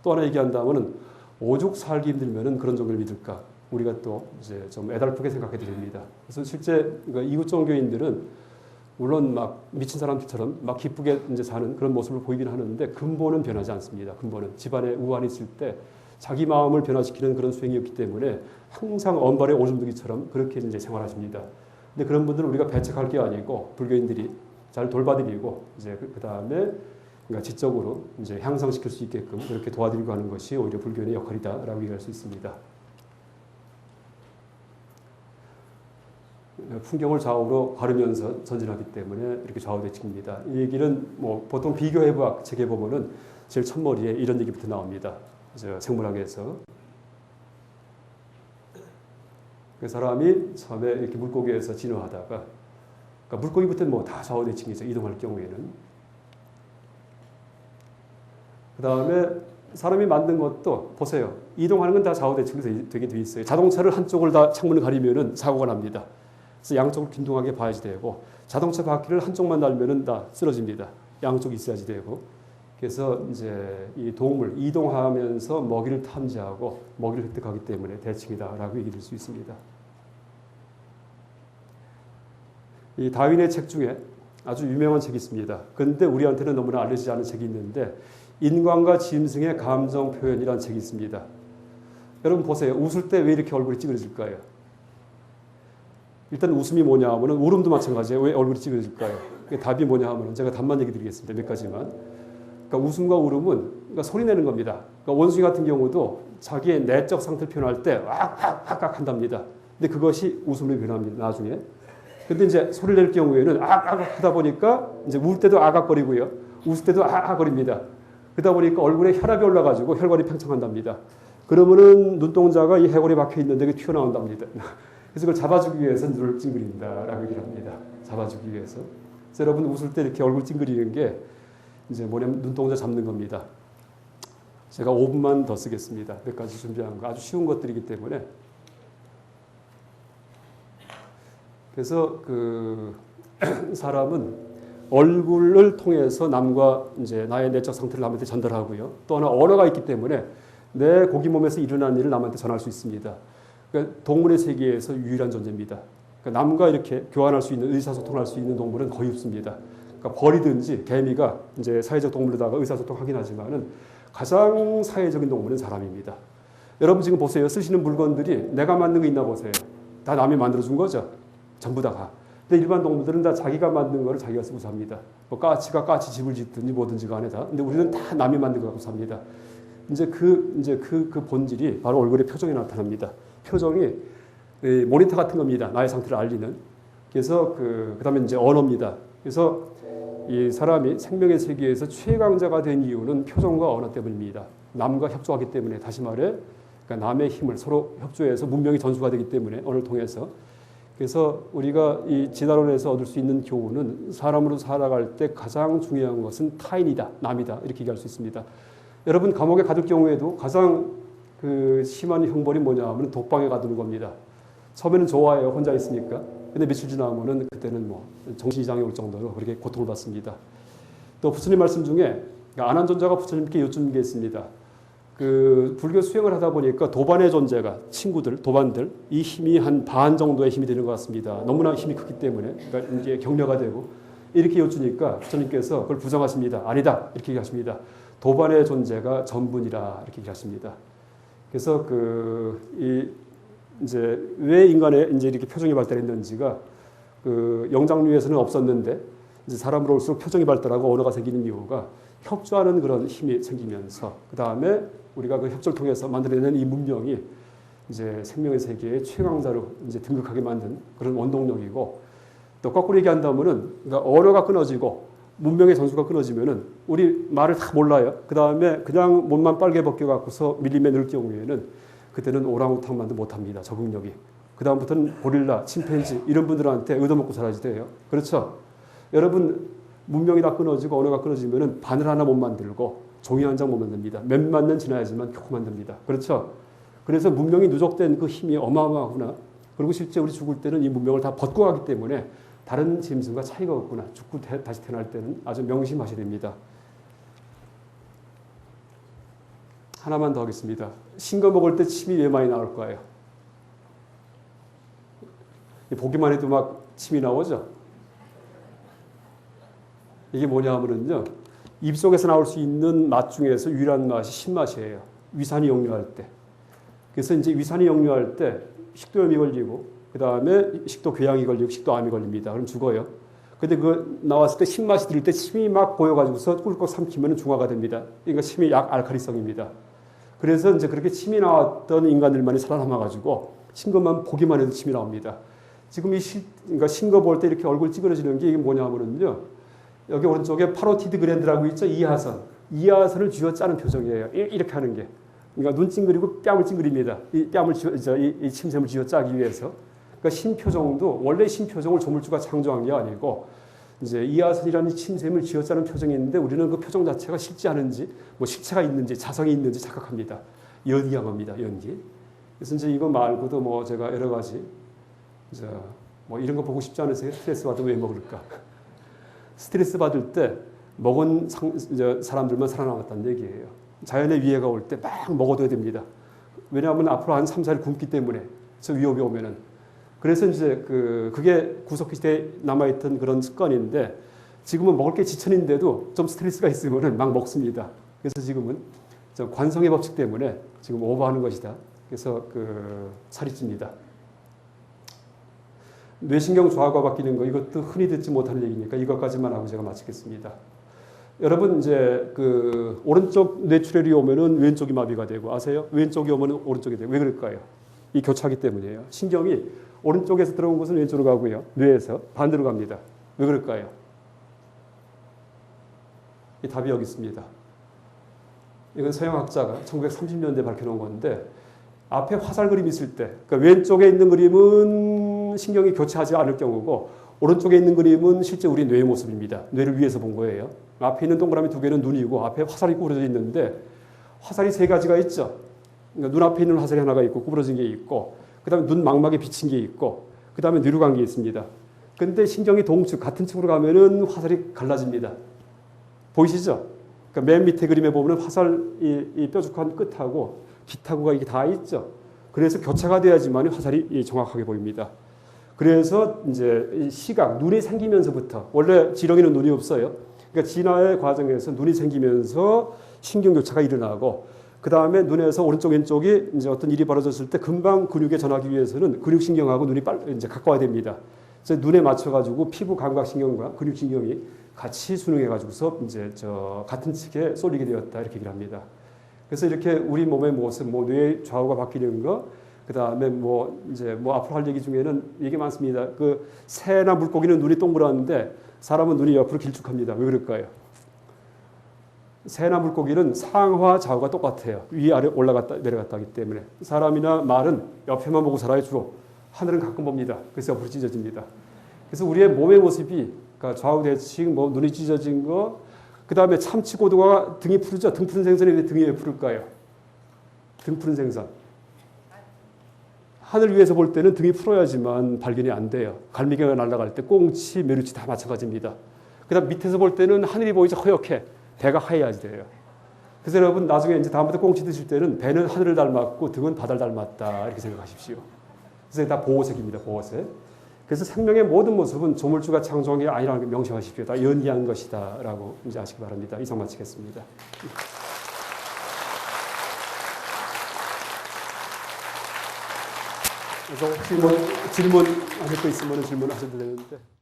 또 하나 얘기한다면은 오죽 살기 힘들면은 그런 종교를 믿을까? 우리가 또 이제 좀 애달프게 생각해도 됩니다. 그래서 실제 그러니까 이웃 종교인들은 물론 막 미친 사람들처럼 막 기쁘게 이제 사는 그런 모습을 보이긴 하는데 근본은 변하지 않습니다. 근본은 집안에 우환이 있을 때 자기 마음을 변화시키는 그런 수행이었기 때문에 항상 언발의 오줌두기처럼 그렇게 이제 생활하십니다. 근데 그런 분들은 우리가 배척할 게 아니고 불교인들이 잘 돌봐드리고 이제 그 다음에 그러니까 지적으로 이제 향상시킬 수 있게끔 그렇게 도와드리고 하는 것이 오히려 불교인의 역할이다라고 얘기할 수 있습니다. 풍경을 좌우로 가르면서 전진하기 때문에 이렇게 좌우대칭입니다. 이 얘기는 뭐 보통 비교해부학 책에 보면은 제일 첫머리에 이런 얘기부터 나옵니다. 생물학에서 그 사람이 처음에 이렇게 물고기에서 진화하다가 그러니까 물고기부터는 뭐 다 좌우대칭이죠. 이동할 경우에는 그 다음에 사람이 만든 것도 보세요. 이동하는 건 다 좌우대칭에서 되게 돼 있어요. 자동차를 한쪽을 다 창문을 가리면은 사고가 납니다. 그래서 양쪽을 균등하게 봐야지 되고 자동차 바퀴를 한쪽만 달면은 다 쓰러집니다. 양쪽이 있어야지 되고 그래서 이제 이 동물 이동하면서 먹이를 탐지하고 먹이를 획득하기 때문에 대칭이다라고 얘기할 수 있습니다. 이 다윈의 책 중에 아주 유명한 책이 있습니다. 그런데 우리한테는 너무나 알려지지 않은 책이 있는데 인간과 짐승의 감정 표현이라는 책이 있습니다. 여러분 보세요. 웃을 때 왜 이렇게 얼굴이 찌그러질까요? 일단 웃음이 뭐냐 하면 울음도 마찬가지예요. 왜 얼굴이 찌그러질까요? 답이 뭐냐 하면 제가 답만 얘기 드리겠습니다. 몇 가지만. 그러니까 웃음과 울음은 그러니까 소리 내는 겁니다. 그러니까 원숭이 같은 경우도 자기의 내적 상태를 표현할 때 악 한답니다. 근데 그것이 웃음으로 변합니다. 나중에. 근데 이제 소리를 낼 경우에는 악 하다 보니까 이제 울 때도 악악거리고요. 웃을 때도 악거립니다. 그러다 보니까 얼굴에 혈압이 올라가지고 혈관이 팽창한답니다. 그러면은 눈동자가 이 해골이 박혀 있는데 그게 튀어나온답니다. 그래서 그걸 잡아주기 위해서 눈을 찡그린다라고 얘기를 합니다. 잡아주기 위해서. 그래서 여러분 웃을 때 이렇게 얼굴 찡그리는 게 이제 뭐냐면 눈동자 잡는 겁니다. 제가 5분만 더 쓰겠습니다. 몇 가지 준비한 거 아주 쉬운 것들이기 때문에. 그래서 그 사람은 얼굴을 통해서 남과 이제 나의 내적 상태를 남한테 전달하고요. 또 하나 언어가 있기 때문에 내 고기 몸에서 일어난 일을 남한테 전할 수 있습니다. 그러니까 동물의 세계에서 유일한 존재입니다. 그러니까 남과 이렇게 교환할 수 있는 의사소통할 수 있는 동물은 거의 없습니다. 그러니까 벌이든지 개미가 이제 사회적 동물로다가 의사소통하긴 하지만은 가장 사회적인 동물은 사람입니다. 여러분 지금 보세요. 쓰시는 물건들이 내가 만든 거 있나 보세요. 다 남이 만들어준 거죠. 전부 다. 근데 일반 동물들은 다 자기가 만든 거를 자기가 쓰고 삽니다. 뭐 까치가 까치 집을 짓든지 뭐든지 간에 다. 근데 우리는 다 남이 만든 거 갖고 삽니다. 이제 그 본질이 바로 얼굴의 표정에 나타납니다. 표정이 모니터 같은 겁니다. 나의 상태를 알리는. 그래서 그다음에 이제 언어입니다. 그래서 이 사람이 생명의 세계에서 최강자가 된 이유는 표정과 언어 때문입니다. 남과 협조하기 때문에 다시 말해 그러니까 남의 힘을 서로 협조해서 문명이 전수가 되기 때문에 언어를 통해서 그래서 우리가 이 진화론에서 얻을 수 있는 교훈은 사람으로 살아갈 때 가장 중요한 것은 타인이다, 남이다 이렇게 얘기할 수 있습니다. 여러분 감옥에 가둘 경우에도 가장 그 심한 형벌이 뭐냐 하면 독방에 가두는 겁니다. 처음에는 좋아해요. 혼자 있으니까. 근데 며칠 지나면은 그때는 뭐 정신 이상이 올 정도로 그렇게 고통을 받습니다. 또 부처님 말씀 중에 안한존자가 부처님께 여쭙는 게 있습니다. 그 불교 수행을 하다 보니까 도반의 존재가 친구들, 도반들 이 힘이 한 반 정도의 힘이 되는 것 같습니다. 너무나 힘이 크기 때문에 그러니까 이제 격려가 되고 이렇게 여쭈니까 부처님께서 그걸 부정하십니다. 아니다 이렇게 얘기하십니다. 도반의 존재가 전분이라 이렇게 얘기하십니다. 그래서 이제 왜 인간의 이제 이렇게 표정이 발달했는지가 그 영장류에서는 없었는데 이제 사람으로 올수록 표정이 발달하고 언어가 생기는 이유가 협조하는 그런 힘이 생기면서 그 다음에 우리가 그 협조를 통해서 만들어낸 이 문명이 이제 생명의 세계의 최강자로 이제 등극하게 만든 그런 원동력이고 또 거꾸로 얘기한다면은 그러니까 언어가 끊어지고 문명의 전수가 끊어지면은 우리 말을 다 몰라요. 그 다음에 그냥 몸만 빨개 벗겨 갖고서 밀림에 넣을 경우에는 그때는 오랑우탄만도 못합니다. 적응력이. 그 다음부터는 고릴라, 침팬지 이런 분들한테 얻어먹고 살아지대요. 그렇죠? 여러분 문명이 다 끊어지고 언어가 끊어지면은 바늘 하나 못 만들고 종이 한 장 못 만듭니다. 몇만 년 지나야지만 겨우 만듭니다. 그렇죠? 그래서 문명이 누적된 그 힘이 어마어마하구나. 그리고 실제 우리 죽을 때는 이 문명을 다 벗고 가기 때문에 다른 짐승과 차이가 없구나. 죽고 다시 태어날 때는 아주 명심하셔야 됩니다. 하나만 더 하겠습니다. 신 거 먹을 때 침이 왜 많이 나올 거예요? 보기만 해도 막 침이 나오죠? 이게 뭐냐 하면요. 입속에서 나올 수 있는 맛 중에서 유일한 맛이 신맛이에요. 위산이 역류할 때. 그래서 이제 위산이 역류할 때 식도염이 걸리고 그 다음에 식도 궤양이 걸리고 식도암이 걸립니다. 그럼 죽어요. 근데 그 나왔을 때 신맛이 들 때 침이 막 보여가지고서 꿀꺽 삼키면 중화가 됩니다. 그러니까 침이 약 알칼리성입니다. 그래서 이제 그렇게 침이 나왔던 인간들만이 살아남아가지고 신 것만 보기만 해도 침이 나옵니다. 지금 그러니까 신 거 볼 때 이렇게 얼굴 찌그러지는 게 이게 뭐냐면요. 여기 오른쪽에 파로티드 그랜드라고 있죠. 이하선. 이하선을 쥐어짜는 표정이에요. 이렇게 하는 게. 그러니까 눈 찡그리고 뺨을 찡그립니다. 이 뺨을 이 침샘을 쥐어짜기 위해서. 그러니까 신표정도 원래 신표정을 조물주가 창조한 게 아니고 이제 이하선이라는 침샘을 쥐어짜는 표정이 있는데 우리는 그 표정 자체가 실제하는지 뭐 실체가 있는지 자성이 있는지 착각합니다. 연기한 겁니다. 연기. 그래서 이제 이거 말고도 뭐 제가 여러 가지 이제 뭐 이런 거 보고 싶지 않으세요? 스트레스 받으면 왜 먹을까? 스트레스 받을 때 먹은 사람들만 살아남았다는 얘기예요. 자연의 위해가 올 때 막 먹어둬야 됩니다. 왜냐하면 앞으로 한 3, 4일 굶기 때문에 저 위협이 오면은. 그래서 이제 그게 구석기 시대에 남아있던 그런 습관인데 지금은 먹을 게 지천인데도 좀 스트레스가 있으면은 막 먹습니다. 그래서 지금은 관성의 법칙 때문에 지금 오버하는 것이다. 그래서 살이 찝니다. 뇌신경 좌우가 바뀌는 거 이것도 흔히 듣지 못하는 얘기니까 이것까지만 하고 제가 마치겠습니다. 여러분 이제 오른쪽 뇌출혈이 오면은 왼쪽이 마비가 되고 아세요? 왼쪽이 오면은 오른쪽이 되고 왜 그럴까요? 이 교차하기 때문이에요. 신경이 오른쪽에서 들어온 것은 왼쪽으로 가고요. 뇌에서 반대로 갑니다. 왜 그럴까요? 이 답이 여기 있습니다. 이건 서양학자가 1930년대에 밝혀놓은 건데 앞에 화살 그림이 있을 때 그러니까 왼쪽에 있는 그림은 신경이 교차하지 않을 경우고 오른쪽에 있는 그림은 실제 우리 뇌의 모습입니다. 뇌를 위에서 본 거예요. 앞에 있는 동그라미 두 개는 눈이고 앞에 화살이 구부러져 있는데 화살이 세 가지가 있죠. 그러니까 눈앞에 있는 화살이 하나가 있고 구부러진 게 있고 그 다음에 눈 망막에 비친 게 있고 그 다음에 뇌로 간 게 있습니다. 근데 신경이 동측 같은 측으로 가면은 화살이 갈라집니다. 보이시죠? 그러니까 맨 밑에 그림에 보면 화살 이 뾰족한 끝하고 깃하고가 이게 다 있죠. 그래서 교차가 돼야지만 화살이 정확하게 보입니다. 그래서 이제 시각, 눈이 생기면서부터 원래 지렁이는 눈이 없어요. 그러니까 진화의 과정에서 눈이 생기면서 신경 교차가 일어나고 그 다음에 눈에서 오른쪽 왼쪽이 이제 어떤 일이 벌어졌을 때 금방 근육에 전하기 위해서는 근육신경하고 눈이 이제 가까워야 됩니다. 그래서 눈에 맞춰가지고 피부 감각신경과 근육신경이 같이 순응해가지고서 이제 같은 측에 쏠리게 되었다 이렇게 얘기를 합니다. 그래서 이렇게 우리 몸의 모습, 뭐 뇌의 좌우가 바뀌는 거, 그 다음에 이제 앞으로 할 얘기 중에는 얘기 많습니다. 새나 물고기는 눈이 동그랗는데 사람은 눈이 옆으로 길쭉합니다. 왜 그럴까요? 새나 물고기는 상하 좌우가 똑같아요. 위아래 올라갔다 내려갔다 하기 때문에. 사람이나 말은 옆에만 보고 살아요 주로. 하늘은 가끔 봅니다. 그래서 옆으로 찢어집니다. 그래서 우리의 몸의 모습이 그러니까 좌우대칭, 뭐 눈이 찢어진 거, 그 다음에 참치 고등어가 등이 푸르죠. 등 푸른 생선이 왜 등이 왜 푸를까요? 등 푸른 생선. 하늘 위에서 볼 때는 등이 풀어야지만 발견이 안 돼요. 갈매기가 날아갈 때 꽁치, 메루치 다 마찬가지입니다. 그 다음 밑에서 볼 때는 하늘이 보이죠. 허옇게. 배가 하얘야지 돼요. 그래서 여러분 나중에 이제 다음부터 꽁치 드실 때는 배는 하늘을 닮았고 등은 바다를 닮았다 이렇게 생각하십시오. 그래서 다 보호색입니다. 보호색. 그래서 생명의 모든 모습은 조물주가 창조한 게 아니라는 걸 명심하십시오. 다 연기한 것이다 라고 이제 아시기 바랍니다. 이상 마치겠습니다. 그래서 질문 하실 거 있으면 질문하셔도 되는데.